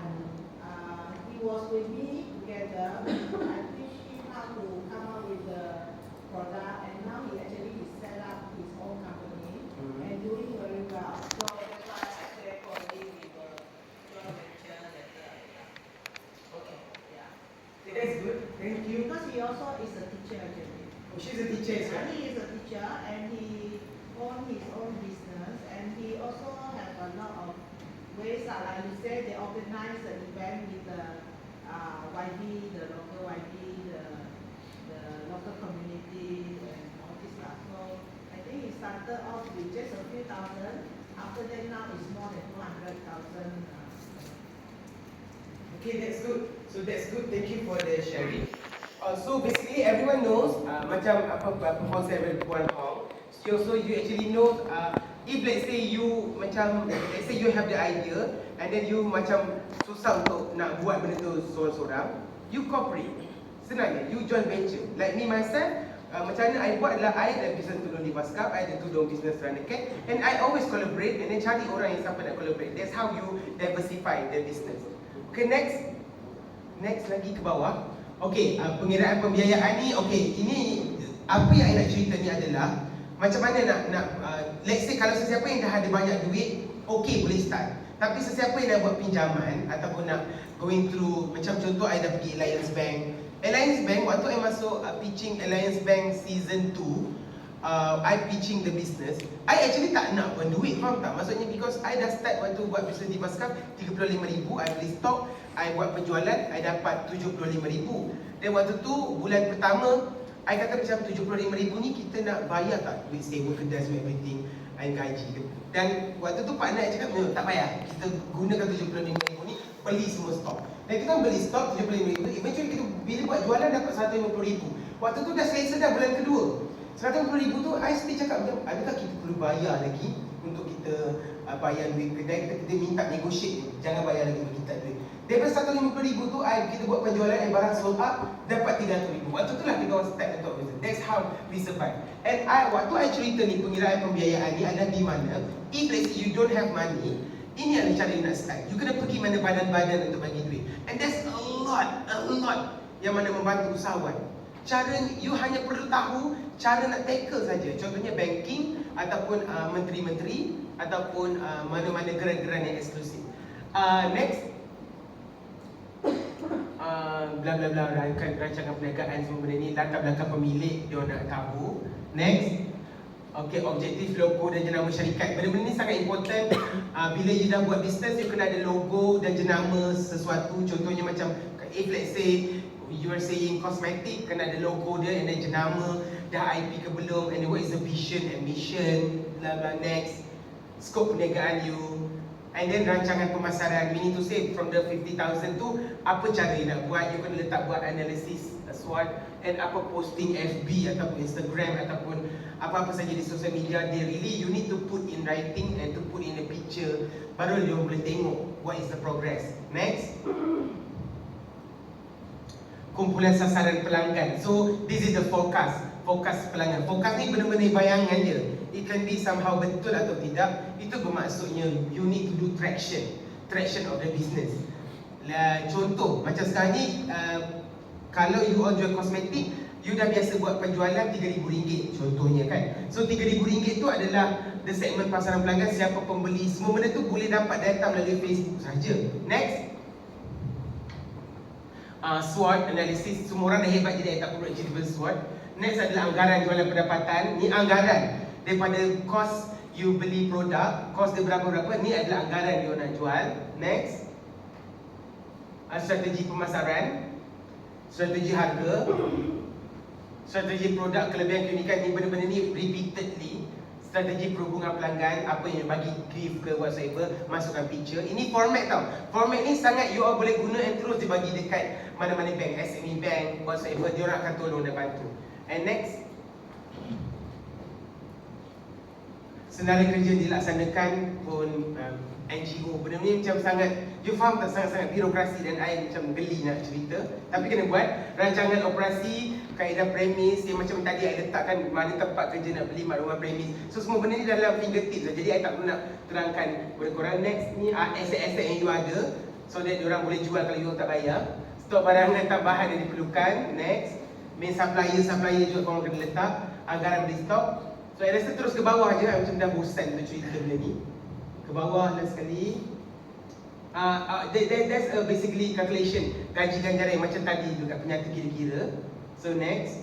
he was with me together. I teach him how to come up with the product, and now he actually set up his own company and doing very well. So that's why I say probably we will join venture later. Okay. Yeah. That's good. Thank you. Because he also is a teacher actually. Oh, she's a teacher as well. He is a teacher and he owns his own business, and he also have a lot of ways. Like you said, they organize the event with the YB, the local YB, the local community, and all this stuff. So I think he started off with just a few thousand. After that, now it's more than 200,000. Okay, that's good. So that's good. Thank you for the sharing. So basically, everyone knows macam apa konsep dari Puan Hong. So you actually know if let's say you have the idea and then you macam susah untuk nak buat benda tu seorang-seorang, you cooperate. Senang je, you join venture. Like me myself, macam mana I buat adalah I ada business tudung di Baskap, I ada tudung business Run the Cat, and I always collaborate and then cari orang yang siapa nak collaborate. That's how you diversify the business. Okay, next lagi ke bawah. Okay, pengiraan pembiayaan ni, okay, ini apa yang I nak cerita ni adalah macam mana nak let's say kalau sesiapa yang dah ada banyak duit, okay boleh start. Tapi sesiapa yang nak buat pinjaman ataupun nak going through, macam contoh I dah pergi Alliance Bank. Alliance Bank, waktu I masuk pitching Alliance Bank season 2, I pitching the business, I actually tak nak pun duit, faham tak? Maksudnya because I dah start waktu buat business di Baskap 35,000, I beli stok, I buat penjualan, I dapat 75,000. Dan waktu tu bulan pertama I kata macam 75,000 ni kita nak bayar tak duit sewa kedai semua everything, I gaji tu. Dan waktu tu partner I cakap tak payah, kita gunakan 75,000 ni beli semua stok. Dan kita beli stok 75,000, eventually kita bila buat jualan dapat 150,000. Waktu tu dah selesa dah bulan kedua. 150,000 tu I still cakap macam adakah kita perlu bayar lagi untuk kita bayar duit kedai, kita minta negotiate, jangan bayar lagi bagi kita duit. Daripada 150,000 tu kita buat penjualan and barang sold up, dapat 300,000. Waktu tu lah kita orang start untuk business. That's how we survive. And waktu I cerita ni pengiraan pembiayaan ni adalah di mana if let's say you don't have money, ini adalah cara you nak start. You kena pergi mana badan-badan untuk bagi duit. And there's a lot yang mana membantu usahawan. Cara you hanya perlu tahu cara nak tackle saja. Contohnya banking ataupun menteri-menteri ataupun mana-mana geran-geran yang eksklusif. Next, bla bla bla, rancangan perniagaan semua benda ni, latar belakang pemilik dia nak tahu. Next, okay, objektif, logo dan jenama syarikat. Benda-benda ni sangat important. Bila you dah buat business, you kena ada logo dan jenama sesuatu. Contohnya macam if let's say you are saying cosmetic, kena ada logo dia and then jenama, dah IP ke belum, and then what is the vision and mission, bla bla. Next, skop perniagaan you, and then rancangan pemasaran. We need to say from the 50,000 tu apa cara you nak buat. You kena letak buat analisis SWOT, and apa posting FB ataupun Instagram ataupun apa-apa saja di social media, they really you need to put in writing and to put in a picture, baru dia boleh tengok what is the progress. Next, kumpulan sasaran pelanggan. So this is the forecast pelanggan. Forecast ni benda-benda bayangan je. It can be somehow betul atau tidak. Itu bermaksudnya you need to do traction of the business. Contoh macam sekarang ni, kalau you all jual kosmetik, you dah biasa buat penjualan RM3,000 contohnya kan. So RM3,000 tu adalah the segment pasaran pelanggan, siapa pembeli, semua benda tu boleh dapat data melalui Facebook saja. Next, SWOT analysis. Semua orang dah hebat jadi tak perlu achievable SWOT. Next adalah anggaran jualan pendapatan. Ni anggaran daripada cost you beli produk, cost dia berapa-berapa, ni adalah anggaran you nak jual. Next, strategi pemasaran, strategi harga, strategi produk, kelebihan keunikan. Ni benda-benda ni repeatedly. Strategi perhubungan pelanggan, apa yang bagi gift ke whatsoever, masukkan picture. Ini format tau. Format ni sangat you all boleh guna and terus dibagi dekat mana-mana bank, SME bank, whatsoever, dia orang akan tolong dan bantu. And next, senarai kerja dilaksanakan pun NGO. Benda ni macam sangat, you faham tak, sangat-sangat birokrasi dan I macam geli nak cerita. Tapi kena buat rancangan operasi, kaedah premis yang macam tadi I letakkan mana tempat kerja nak beli maklumat premis. So semua benda ni dalam fingertips. Jadi I tak perlu nak terangkan kepada korang. Next ni aset-aset yang you ada, so that diorang boleh jual kalau you tak bayar. Stok barangan tambahan yang diperlukan. Next, main supplier juga korang kena letak. Anggaran beli stok. So I rasa terus ke bawah je, I macam dah bosan untuk cerita benda ni. Ke bawah last sekali. That's basically calculation gaji ganjaran macam tadi juga, penyata kira-kira. So next,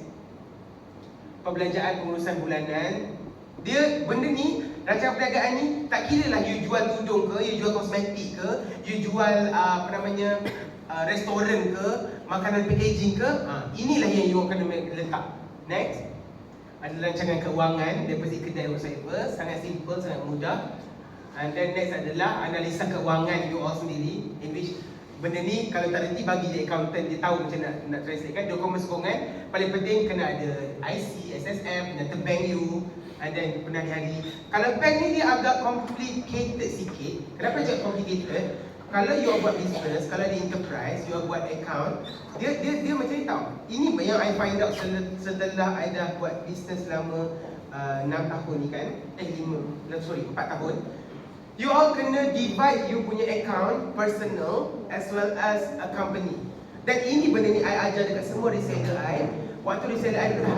perbelanjaan pengurusan bulanan. Dia benda ni, rancangan perniagaan ni tak kira lah you jual tudung ke, you jual kosmetik ke, you jual restoran ke, makanan packaging ke, inilah yang you akan letak. Next, ada rancangan keuangan, deposit kedai whatsoever, sangat simple, sangat mudah. And then next adalah analisa keuangan you all sendiri, in which benda ni kalau tak reti bagi je accountant, dia tahu macam nak translate kan. Dokumen sokongan paling penting kena ada IC, SSF, data bank you, and then pernah di hari. Kalau bank ni dia agak complicated sikit. Kenapa cakap complicated? Kalau you buat business, kalau di enterprise, you buat account, dia macam ni tau. Ini yang I find out setelah I dah buat business selama 6 tahun ni kan. 4 tahun. You all kena divide you punya account personal as well as a company. Dan ini benda ni I ajar dekat semua reseller I. Waktu reseller I dekat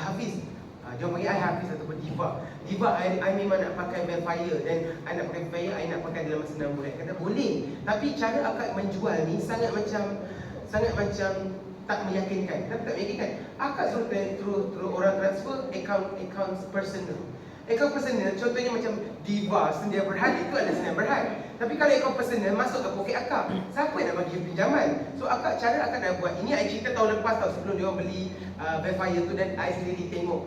Hafiz, dia panggil I Hafiz ataupun Diva. Diva, I memang nak pakai Velfire dan I nak pakai Velfire, I nak pakai dalam masa 6 bulan. Kata boleh, tapi cara akak menjual ni sangat macam tak meyakinkan. Kenapa tak meyakinkan? Akak suruh orang transfer account personal. Account personal, contohnya macam Diva, Sedia Berhad, itu adalah Sedia Berhad. Tapi kalau account personal masuk ke poket akak, siapa yang nak bagi pinjaman? So cara akak nak buat, ini I cerita tahun lepas tau, sebelum dia orang beli Velfire tu, dan I sendiri tengok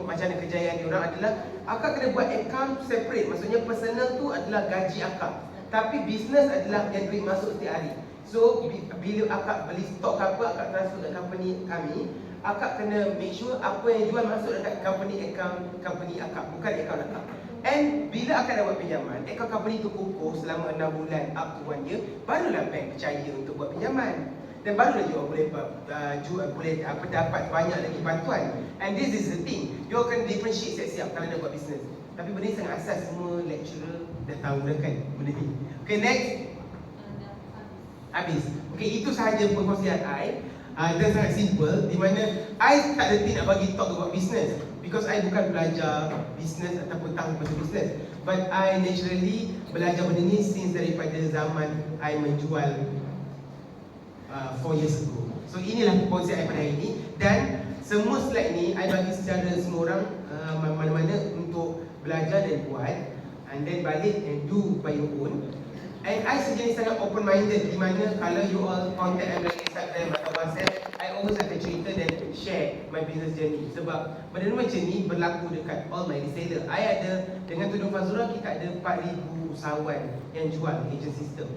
macam mana kejayaan dia orang adalah, akak kena buat account separate. Maksudnya personal tu adalah gaji akak, tapi business adalah yang duit masuk setiap hari. So bila akak beli stok apa, akak transfer ke company kami, akak kena make sure apa yang jual masuk dekat company akak, bukan account akak. And bila akak dah buat pinjaman, account company tu kukuh selama 6 bulan up to 1 year, barulah bank percaya untuk buat pinjaman. Dan barulah you boleh dapat banyak lagi bantuan. And this is the thing, you akan differentiate siap-siap kalau nak buat business. Tapi benda ni sangat asas, semua lecturer dah tahu dah kan benda ni. Okay, next. Habis. Okay, itu sahaja perkongsian I. Dan sangat simple, di mana I tak reti nak bagi talk about business, because I bukan belajar business ataupun tahu pasal business. But I naturally belajar benda ni since daripada zaman I menjual 4 years ago. So inilah perkongsian I pada hari ini. Dan semua slide ni I bagi secara semua orang mana-mana untuk belajar dan buat, and then balik and do by your own. And I sejenis sangat open-minded, di mana kalau you all contact I melalui Instagram atau WhatsApp, I always akan cerita dan share my business journey. Sebab benda macam ni berlaku dekat all my reseller. I ada, dengan Tudung Fazura, kita ada 4,000 usahawan yang jual agent system.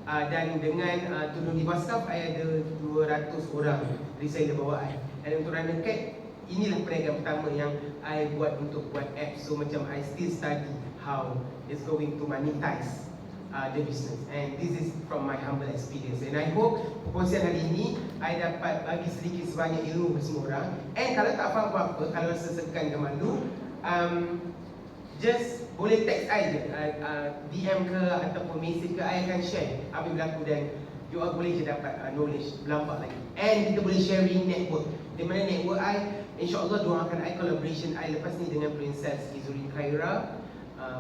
Dan dengan Tudung Divaskaf, I ada 200 orang reseller bawah I. Dan untuk Runner Cat, inilah perniagaan pertama yang I buat untuk buat app. So macam I still study how it's going to monetize the business. And this is from my humble experience. And I hope perkongsian hari ini I dapat bagi sedikit sebanyak ilmu kepada semua orang. And kalau tak faham apa-apa, kalau rasa segan ke malu, just boleh text I je, DM ke ataupun message ke, I akan share apa yang berlaku dan you all boleh je dapat knowledge berlambak lagi. And kita boleh sharing network. Di mana network I, insyaAllah doakan I collaboration I lepas ni dengan Princess Izurin Khaira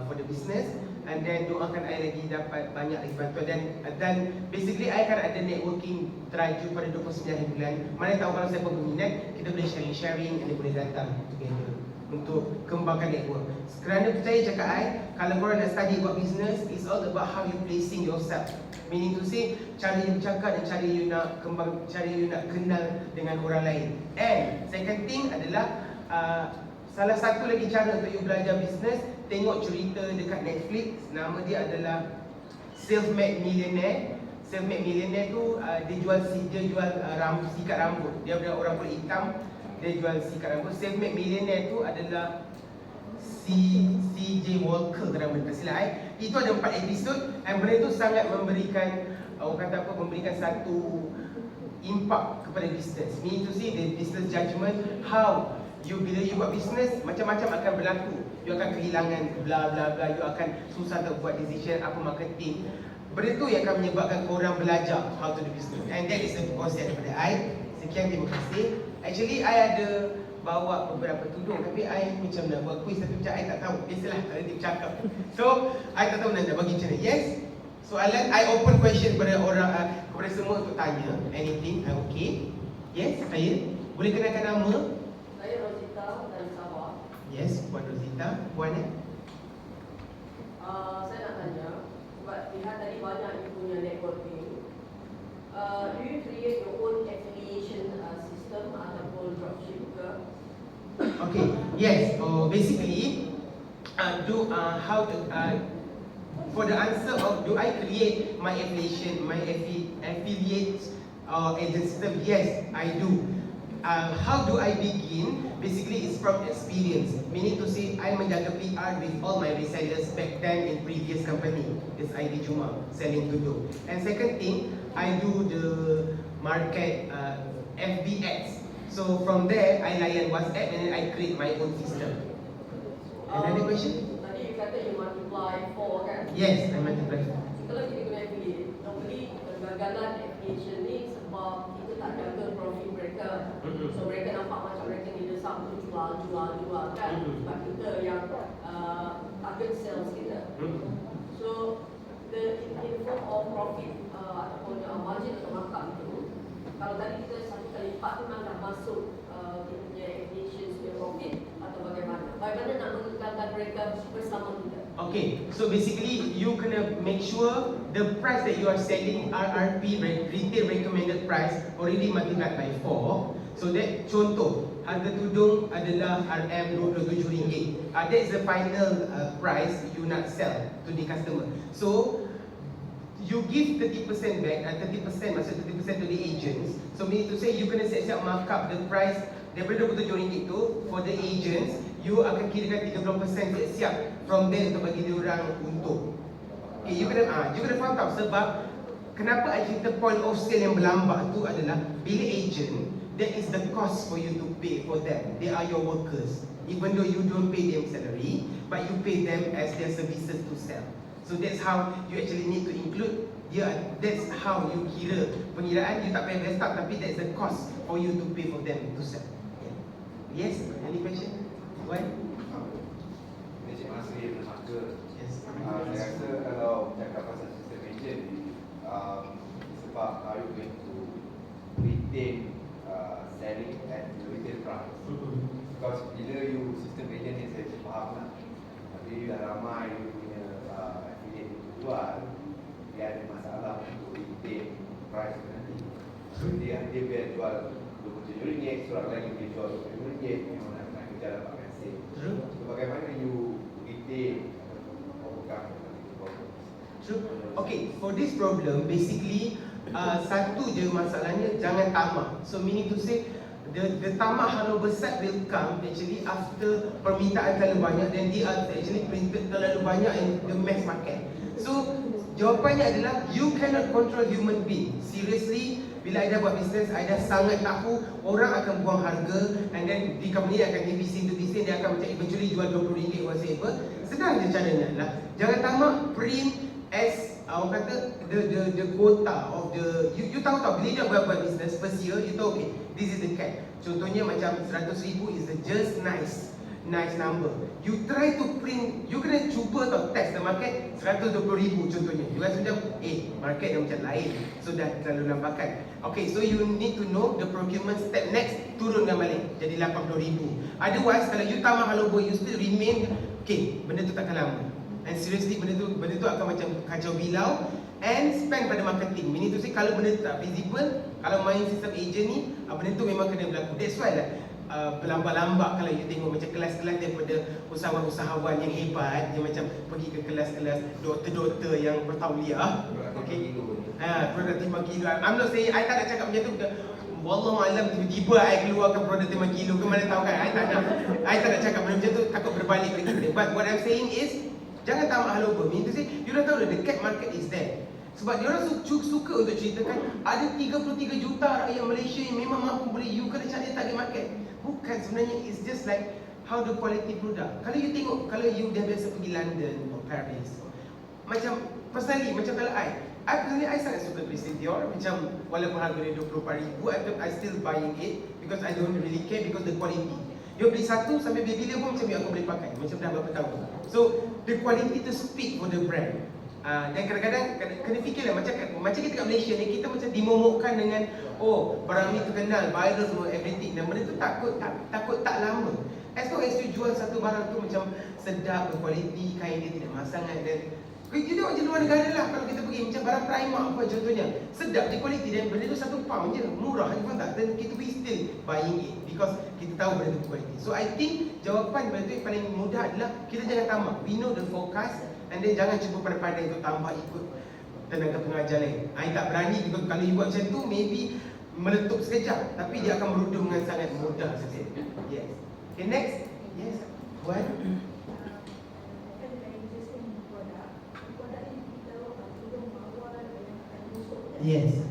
for the business. And then doakan I lagi dapat banyak lagi bantuan dan basically I akan ada networking drive pada 29 hari bulan. Mana tahu kalau siapa berminat, kita boleh sharing and dia boleh datang together untuk kembangkan network. Kerana percaya cakap I, kalau korang nak study about business, it's all about how you placing yourself. Meaning to say, cara you bercakap dan cara you nak kembang, cara you nak kenal dengan orang lain. And second thing adalah salah satu lagi cara untuk you belajar business, tengok cerita dekat Netflix. Nama dia adalah Self-Made Millionaire. Self-Made Millionaire tu dia jual sikat rambut. Dia ada orang kulit hitam, dia jual sikat rambut. Self-Made Millionaire tu adalah CJ Walker kalau tak silap. Itu ada 4 episod dan benda tu sangat memberikan orang kata apa, memberikan satu impact kepada business. Meaning to say the business judgment, how bila you buat business, macam-macam akan berlaku. You akan kehilangan bla bla bla, you akan susah untuk buat decision apa marketing. Benda tu yang akan menyebabkan korang belajar how to do business. And that is the konsep daripada I. Sekian, terima kasih. Actually I ada bawa beberapa tudung tapi I macam nak buat quiz tapi macam I tak tahu. Biasalah kalau dia bercakap. So I tak tahu nak bagi macam mana. Yes? Soalan I open question kepada orang, kepada semua untuk tanya anything. I okay? Yes, saya boleh kenalkan nama? Saya Rosita dari Sabah. Yes, Puan Rosita. Puan Saya nak tanya, sebab lihat tadi banyak you punya networking. Do you create your own affiliation system ataupun dropship ke? Okay, yes. Basically, for the answer of do I create my affiliation, my affiliate agent system? Yes, I do. How do I begin? Basically, it's from experience. Meaning to say, I menjaga PR with all my resellers back then in previous company. It's ID Juma, selling tudung. And second thing, I do the market FB ads. So from there, I layan WhatsApp and then I create my own system. Another question? Tadi you kata you multiply 4 kan? Yes, I multiply. Kalau kita guna affiliate, normally kegagalan affiliation ni sebab kita tak jaga profit mereka. So mereka nampak macam mereka ni desak untuk jual kan? Sebab kita yang target sales kita. So the in form of profit ataupun margin atau markup itu, kalau tadi kita 1 kali 4 tu memang dah masuk kita punya affiliation punya profit atau bagaimana? Bagaimana nak mengekalkan mereka bersama kita? Okay, so basically you kena make sure the price that you are selling RRP, retail recommended price, already multiplied by 4. So that contoh harga tudung adalah RM27. That is the final price you nak sell to the customer. So you give 30% back, 30% maksud 30% to the agents. So meaning to say you kena siap-siap markup the price daripada RM27 tu for the agents. You akan kirakan 30% siap-siap from there untuk bagi dia orang untung. Okay, you kena faham tau sebab kenapa I cerita point of sale yang berlambak tu adalah bila agent, that is the cost for you to pay for them. They are your workers. Even though you don't pay them salary, but you pay them as their services to sell. So that's how you actually need to include. That's how you kira pengiraan. You tak payah best up, tapi that's the cost for you to pay for them to sell. Yeah. Yes, any question? Why? Encik Masri Melaka. Yes. Saya rasa kalau cakap pasal sistem agent sebab are you going to retain selling at the retail price. Because bila you sistem agent ni saya faham lah. Tapi dah ramai you punya affiliate itu jual, dia ada masalah untuk retain price nanti. So dia biar jual RM27, seorang lagi dia jual RM20, memang nak kerja dapatkan sale. So bagaimana you retain overcome itu problem? True. Okay, for this problem, basically satu je masalahnya, jangan tamak. So meaning to say, the tamak halau besar will come actually after permintaan terlalu banyak, then they are actually printed terlalu banyak in the mass market. So jawapannya adalah you cannot control human being. Seriously, bila Aida buat bisnes, Aida sangat tahu orang akan buang harga, and then di company akan give bising to bising, dia akan macam eventually jual RM20 whatever. Senang je caranya lah. Jangan tamak print as orang kata the quota of the you tahu tak bila dia buat bisnes first year, you tahu okay, this is the cap. Contohnya macam 100,000 is the just nice number. You try to print, you kena cuba tau test the market 120,000 contohnya. You rasa macam market dah macam lain, so dah terlalu lambakan. Okay, so you need to know the procurement step next, turunkan balik jadi 80,000. Otherwise kalau you tambah halobo, you still remain okay, benda tu takkan lama. And seriously benda tu akan macam kacau bilau. And spend pada marketing. Meaning tu say kalau benda tu tak visible, kalau main sistem agent ni, benda tu memang kena berlaku. That's why lah berlambak-lambak kalau you tengok macam kelas-kelas daripada usahawan-usahawan yang hebat, yang macam pergi ke kelas-kelas doktor-doktor yang bertauliah. Okay, produk 5 kilo. I'm not saying, I tak nak cakap macam tu. Wallahualam tiba-tiba I keluarkan produk 5 kilo ke mana tahu kan. I tak nak cakap benda macam tu, takut berbalik pada kita. But what I'm saying is, jangan tamak haloba. Meaning to say, you dah tahu dah the cat market is there. Sebab dia orang suka untuk ceritakan ada 33 juta rakyat Malaysia yang memang mampu beli, you kena cari target market. Bukan, sebenarnya it's just like how the quality product. Kalau you tengok, kalau you dah biasa pergi London atau Paris, macam personally, macam kalau personally I sangat suka Christian Dior. Macam walaupun harga dia RM24,000, I still buying it because I don't really care because the quality. You beli satu sampai bila pun macam aku boleh pakai, macam dah berapa tahun. So the quality to speak for the brand. Dan kadang-kadang kena fikirlah macam kita kat Malaysia ni, kita macam dimomokkan dengan barang ni terkenal, viral semua, everything. Dan benda tu takut tak lama. As long as you jual satu barang tu macam sedap, berkualiti, kain dia tidak masangan, dan kita tengok je luar negara lah, kalau kita pergi macam barang Primark apa contohnya, sedap je kualiti dan benda tu £1 je, murah je, faham tak? Dan kita still buying it because kita tahu benda tu kualiti. So I think jawapan benda tu yang paling mudah adalah kita jangan tamak. We know the forecast. And then jangan cuba pandai-pandai untuk tambah ikut tenaga pengajar lain. I tak berani because kalau you buat macam tu, maybe meletup sekejap, tapi dia akan merudum dengan sangat mudah saja. Yes. Okay, next. Yes. What? Yes.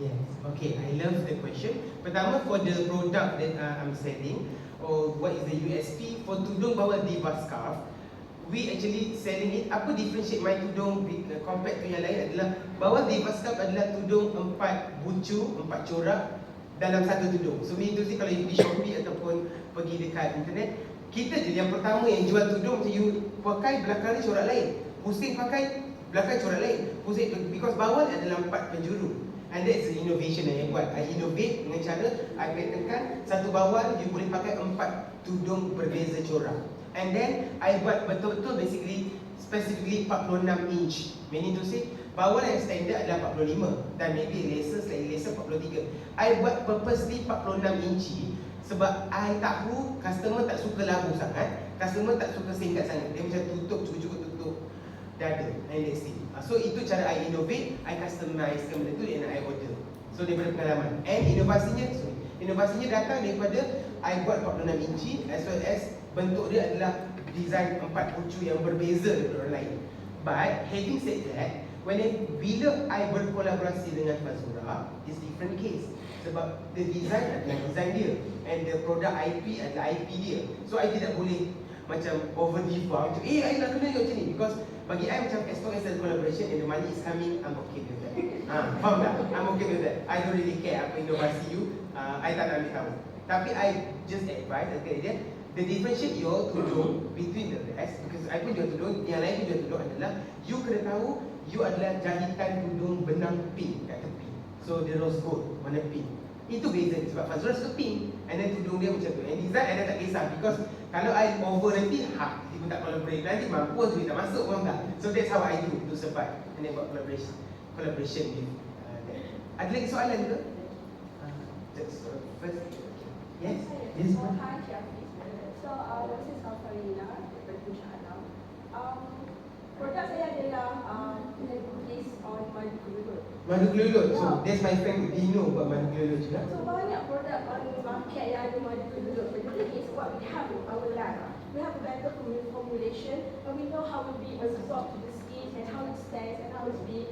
Yes, okay, I love the question. Pertama, for the product that I'm selling, or what is the USP for tudung bawal Diva Scarf, we actually selling it. Apa differentiate my tudung compared to yang lain adalah bawal Diva Scarf adalah tudung 4 bucu, 4 corak dalam satu tudung. So meaning to say kalau you di Shopee ataupun pergi dekat internet, kita je yang pertama yang jual tudung macam you pakai belakang ni corak lain, pusing pakai belakang corak lain, pusing, because bawal adalah 4 penjuru. And that's the innovation yang buat. I innovate dengan cara I patentkan satu bawal you boleh pakai 4 tudung berbeza corak. And then I buat betul-betul basically specifically 46 inch. Meaning to say bawal yang standard adalah 45 dan maybe laser slightly laser 43. I buat purposely 46 inci sebab I tahu customer tak suka labu sangat, customer tak suka singkat sangat. Dia macam tutup, cukup tutup dada and that's it. So itu cara I innovate, I customize benda tu and I order. So daripada pengalaman. And inovasinya datang daripada I buat 46 inci as well as bentuk dia adalah design 4 pucu yang berbeza daripada orang lain. But having said that, bila I berkolaborasi dengan Fazura, it's different case. Sebab the design adalah design dia and the product IP adalah IP dia. So I tidak boleh macam over diva macam I nak kena macam ni, because bagi I macam as long as the collaboration and the money is coming, I'm okay with that. Faham tak? I'm okay with that. I don't really care apa inovasi you, I tak nak ambil tahu. Tapi I just advise, okay, the differentiate your tudung between the rest, because I pun jual tudung, yang lain pun jual tudung adalah you kena tahu you adalah jahitan tudung benang pink kat tepi. So the rose gold, warna pink. Itu beza dia sebab Fazura suka pink, and then tudung dia macam tu. And design I tak kisah because kalau I over nanti, dia pun tak collaborate, nanti mampus duit tak masuk, faham tak? So that's how I do to survive. And then buat collaboration with that. Ada lagi soalan ke? Just first. Yes. Yes. Hi, Syafiq. So, this is Farina daripada Puncak Alam. Produk saya adalah based on madu kelulut. Madu kelulut. So that's my friend Dino buat madu kelulut juga. So, banyak produk on market yang ada madu kelulut. But the thing is, what we have in our lab, we have a better formulation, and we know how it will be absorbed to the skin and how it stands and how it will be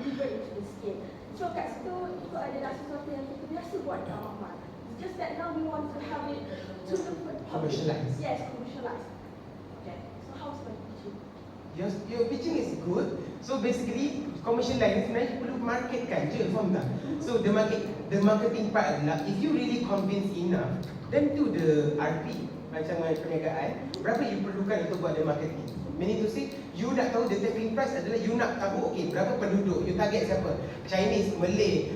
delivered into the skin. So, kat situ itu adalah sesuatu yang kita biasa buat kat Ahmad. Just that now we want to have it to the public. Commercialized. Yes, commercialized. Okay. So how's my pitching? Your pitching is good. So basically commercialize sebenarnya perlu marketkan je, faham tak? So the marketing part adalah if you really convince enough, then do the RP macam perniagaan. Berapa you perlukan untuk buat the marketing? Meaning to say, you nak tahu the taping price adalah you nak tahu okay berapa penduduk, you target siapa? Chinese, Malay.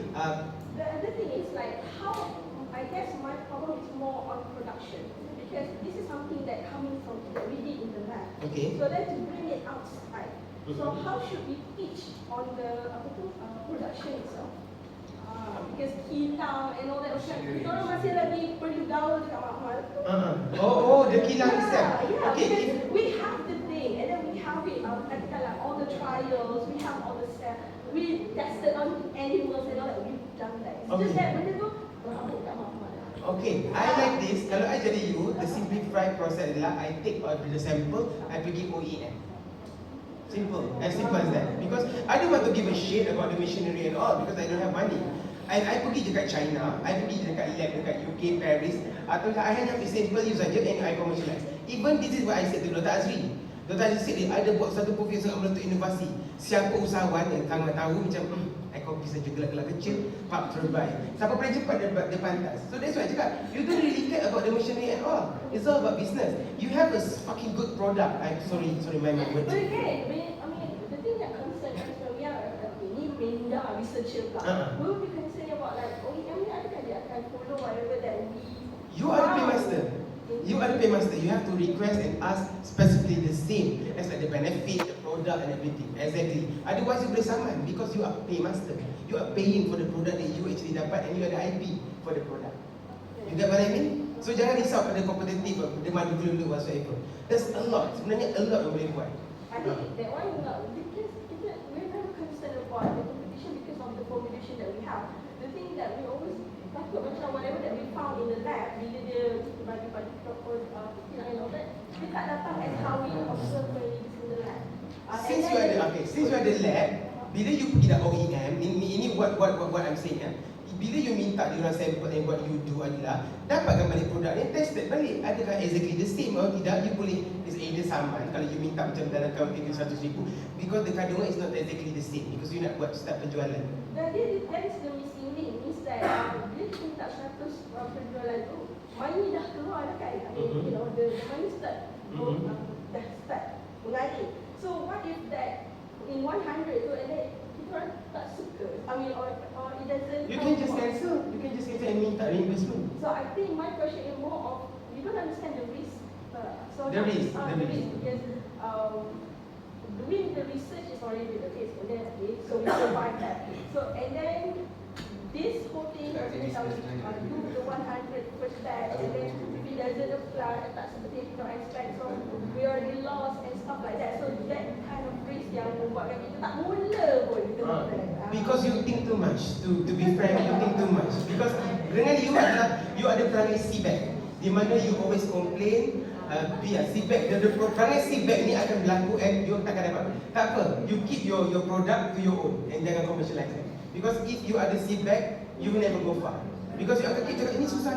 The other thing is like how I guess my problem is more on production because this is something that coming from that we did in the lab. Okay. So then to bring it outside. So how should we pitch on the production itself? Because kilang and all that, kita orang masih lagi perlu gaul dekat mahal. Oh, the kilang itself. Yeah, Okay. because we have the thing and then we have it, like all the trials, we have all the stuff. We tested on animals and all that, we've done that. It's just that benda tu berhabuk kat mahal. Okay, I like this. Kalau I jadi you, the simplified process adalah I take all the sample, I pergi OEM. Simple, as simple as that. Because I don't want to give a shit about the machinery and all because I don't have money. And I pergi dekat China, I pergi dekat lab dekat UK, Paris, atau I hanya ambil sample you saja and I commercialize. Even this is what I said to Dr. Azri. Dr. Azri said dia ada buat satu profesor yang meletup inovasi. Siapa usahawan yang tangan tahu macam I copy saja gelak-gelak kecil, pak terbaik. Siapa paling cepat dia pantas. So that's why I cakap, you don't really care about the machinery at all. It's all about business. You have a fucking good product. I'm sorry my words. But again, I mean, the thing that concerns us when we are ini Minda researcher pula. We will be concerned about like, OEM ni adakah dia akan follow whatever that we. You are the paymaster. You are the paymaster. You have to request and ask specifically the same as like the benefit, the product and everything. Exactly. Otherwise you boleh saman because you are paymaster. You are paying for the product that you actually dapat and you are the IP for the product. You get what I mean? So jangan risau pada kompetitif, pada madu kelulut whatsoever. There's a lot. Sebenarnya a lot yang boleh buat. I think that one because we're very concerned about the competition because of the formulation that we have. The thing that we always takut macam whatever that we found in the lab bila dia bagi proper kilang and all that, dia tak datang as how we observe when we in the lab. Since you are the lab, bila you pergi dah OEM, ini what I'm saying ya. Bila you minta dia orang sampel and what you do adalah dapatkan balik produk ni, tested balik adakah exactly the same atau tidak. You boleh is either saman kalau you minta macam dalam kaunting 100,000 because the kandungan is not exactly the same because you nak buat start penjualan. That is the missing link means that bila kita minta 100 penjualan tu, money dah keluar dah kan? I mean, you know, the money start dah start mengalir. So what if that in 100 tu and then kita orang tak suka? I mean, or it doesn't. You can just cancel. You can just cancel and minta reimbursement. So I think my question is more of you don't understand the risk. The risk. Because doing the research is already the case, and then okay, so we survive that. So and then this whole thing of do the 100 first batch, and then if it doesn't apply, tak seperti yang kita expect, so we already lost and stuff like that. So that kind of risk yang membuatkan kita tak mula pun kita buat that. Because you think too much. To be frank, you think too much. Because dengan you ada perangai seabag, di mana you always complain. Seabag, the perangai seabag ni akan berlaku and you takkan dapat. Tak apa, you keep your product to your own and jangan commercialize it. Because if you ada seabag, you will never go far. Because you akan keep cakap ini susah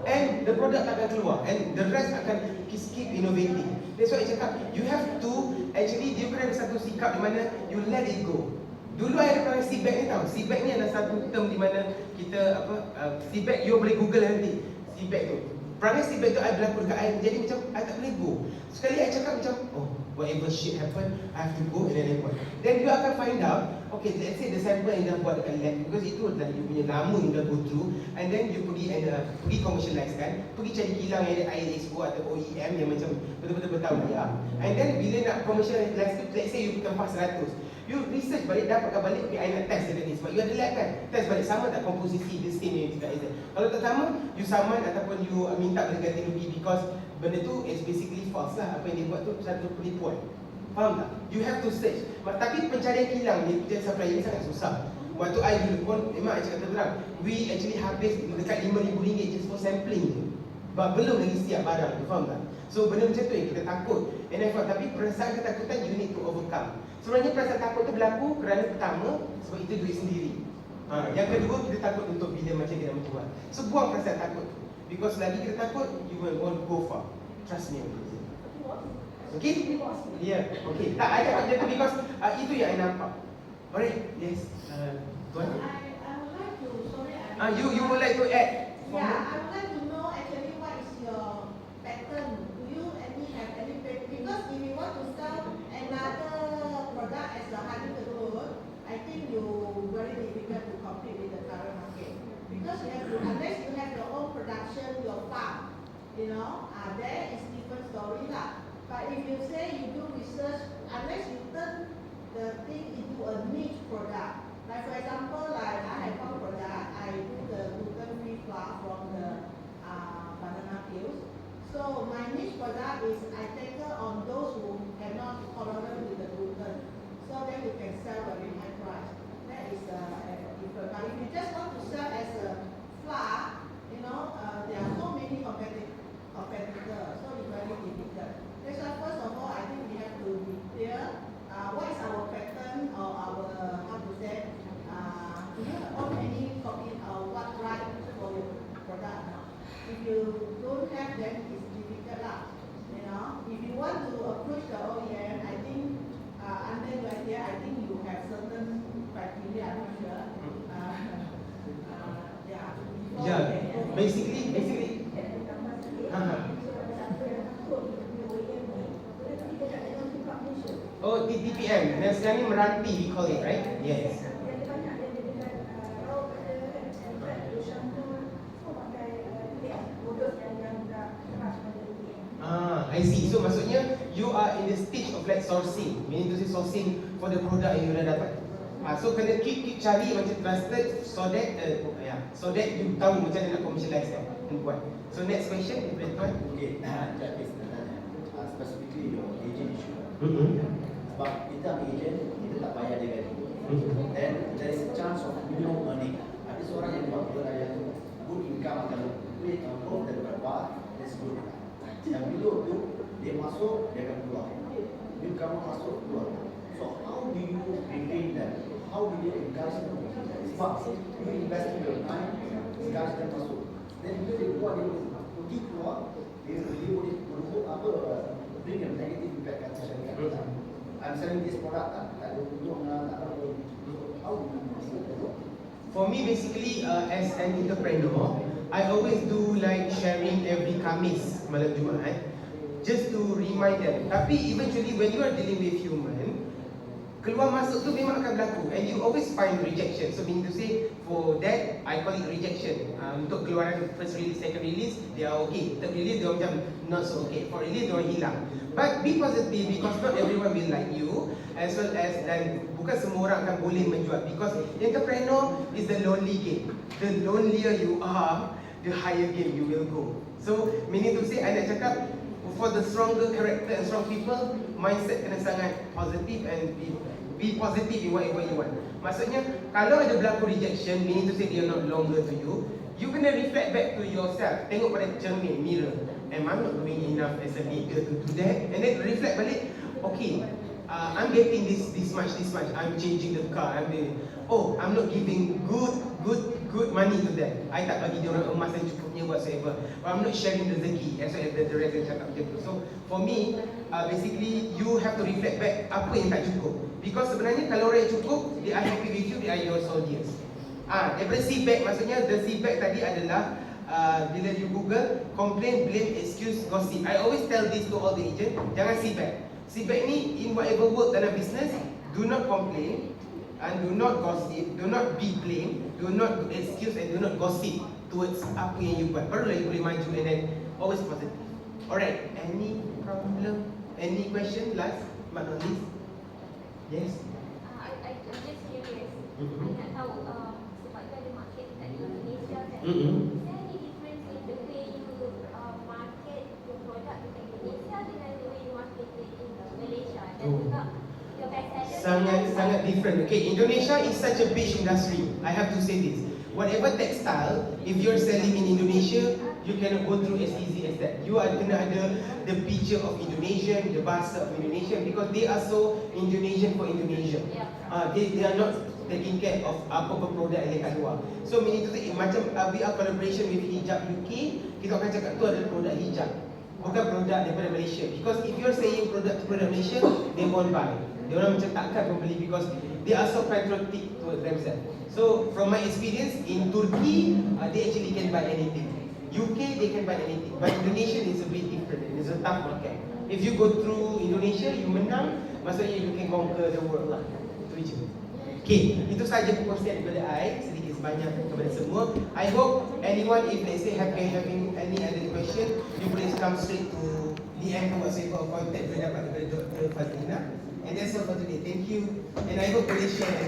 and the product takkan keluar and the rest akan keep innovating. That's why I cakap, you have to actually, you kena ada satu sikap di mana you let it go. Dulu ada perangai seabag ni tau. Seabag ni adalah satu term di mana kita seabag, you boleh google nanti seabag tu. Perangai seabag tu I berlaku dekat I, jadi macam I tak boleh go. Sekali I cakap macam, oh whatever shit happen, I have to go and then report. Then you akan find out, okay let's say the sample yang dah buat dekat lab, because itu adalah you punya lama yang dah go through, and then you pergi commercialize kan, pergi cari kilang yang ada ISO atau OEM yang macam betul-betul bertanggungjawab. And then bila nak commercialize tu, let's say you tempat 100, You research balik, dapatkan balik, okay, I nak test dekat ni. Sebab you ada lab kan? Test balik sama tak komposisi the stain yang you cakap is. Kalau tak sama, you saman ataupun you minta benda ganti rugi because benda tu is basically false lah. Apa yang dia buat tu satu penipuan. Faham tak? You have to search. Tapi pencarian kilang ni, pencarian supplier ni sangat susah. Waktu I dulu pun, memang I cakap terang, we actually habis dekat RM5,000 just for sampling je. Belum lagi siap barang, you faham tak? So benda macam tu yang kita takut. And I faham, tapi perasaan ketakutan you need to overcome. Sebenarnya perasaan takut tu berlaku kerana pertama, sebab itu duit sendiri. Yang kedua, kita takut untuk bila macam kita nak jual. So buang perasaan takut tu. Because lagi kita takut, you will won't go far. Trust me. Okay? Yeah, okay. Tak, I cakap macam tu because itu yang I nampak. Alright, yes. Tuan? I would like to, sorry, You would like to add? yeah, I would like to know actually what is your pattern. Do you have any pattern? Because if you want to sell another product as a honey cologne, I think you very difficult to compete with the current market. Because you have to, unless you have your own production, your farm, you know, there is different story lah. But if you say you do research, unless you turn the thing into a niche product, like for example, like I have one product, I do the gluten-free flour from the banana peels. So my niche product is I tackle on those who cannot tolerate with the gluten. So then you can sell very high price. That is different. But if you just want to sell as a flour, you know, there are so many competitors, so it's very difficult. That's why first of all, I think we have to be clear what is our pattern or our, how to say, do you own any copy or what right for your product now? If you don't have, then it's difficult lah. You know, if you want to approach the OEM, I think under your idea, I think you have certain criteria. I'm not sure. Yeah, basically. Oh, TPM. Dan sekarang ni Meranti we call it, right? Yes. I see. So maksudnya you are in the stage of like sourcing, meaning to say sourcing for the product yang you dah dapat. So kena keep cari macam trusted so that you tahu macam mana nak commercialize kan and buat. So next question, Tuan. Okay, that is specifically your agent issue. Sebab kita ambil agent, kita tak bayar dia gaji. Then there is a chance of minimum earning. Ada seorang yang buat beraya tu, good income akan duit turun daripada bawah, that's good. Yang below tu, dia masuk, dia akan keluar. Dia kamu masuk, keluar. So how do you maintain that? How do you encourage them? Sebab you invest in your time, encourage them masuk. Then bila dia keluar, dia pergi keluar, dia boleh berhubung apa, bring a negative impact kat syarikat kita. I'm selling this product, tak ada untung, tak ada apa. How do you do that? For me, basically, as an entrepreneur, I always do like sharing every Khamis malam Jumaat, just to remind them. Tapi eventually, when you are dealing with human, keluar masuk tu memang akan berlaku, and you always find rejection. So meaning to say, for that, I call it rejection. Untuk keluaran first release, second release, they are okay. Third release, dia macam not so okay. For release, dia hilang. But be positive because not everyone will like you, as well as dan bukan semua orang akan boleh menjual. Because entrepreneur is the lonely game. The lonelier you are, the higher game you will go. So meaning to say, I nak cakap, for the stronger character and strong people, mindset kena sangat positive and be positive in whatever you want. Maksudnya, kalau ada berlaku rejection, meaning to say they are not longer to you, you kena reflect back to yourself. Tengok pada cermin, mirror. Am I not doing enough as a leader to do that? And then reflect balik, okay, I'm getting this much. I'm changing the car. I'm not giving good money to them. I tak bagi dia orang emas yang cukupnya whatsoever. But I'm not sharing rezeki as well as the rest yang cakap macam tu. So for me, basically you have to reflect back apa yang tak cukup. Because sebenarnya kalau orang yang cukup, they are happy with you, they are your soldiers. Daripada feedback, maksudnya the feedback tadi adalah bila you Google, complain, blame, excuse, gossip. I always tell this to all the agent, jangan feedback. Feedback ni in whatever work dalam business, do not complain and do not gossip, do not be blame, do not excuse and do not gossip towards apa yang you buat. Barulah you boleh maju and then always positive. Alright, any problem? Any question? Last but not least? Yes? I Saya nak tahu sebab you ada market dekat Indonesia kan. Mm-mm. Is there any difference in the way you market your product dekat Indonesia dengan the way you market it in Malaysia dan Oh. juga your best seller? Sangat different. Okay, Indonesia is such a big industry. I have to say this. Whatever textile, if you're selling in Indonesia, you cannot go through as easy as that. You are kena ada the picture of Indonesian, the bahasa of Indonesian, because they are so Indonesian for Indonesia. They are not taking care of apa-apa produk yang kat luar. So meaning to say, macam we are collaboration with Hijab UK, kita akan cakap tu adalah produk hijab, bukan produk daripada Malaysia. Because if you're saying produk Malaysia, they won't buy. Dia orang macam takkan membeli because they are so patriotic towards themselves. So from my experience in Turkey, they actually can buy anything. UK they can buy anything, but Indonesia is a bit different. It's a tough market. If you go through Indonesia, you menang, maksudnya you can conquer the world lah. Itu je. Okay, itu saja perkongsian daripada I, sedikit sebanyak kepada semua. I hope anyone, if let's say having any other question, you please come straight to DM for whatsoever or contact boleh dapat daripada Dr. Fazlina. And that's all for today. Thank you. And I hope boleh share.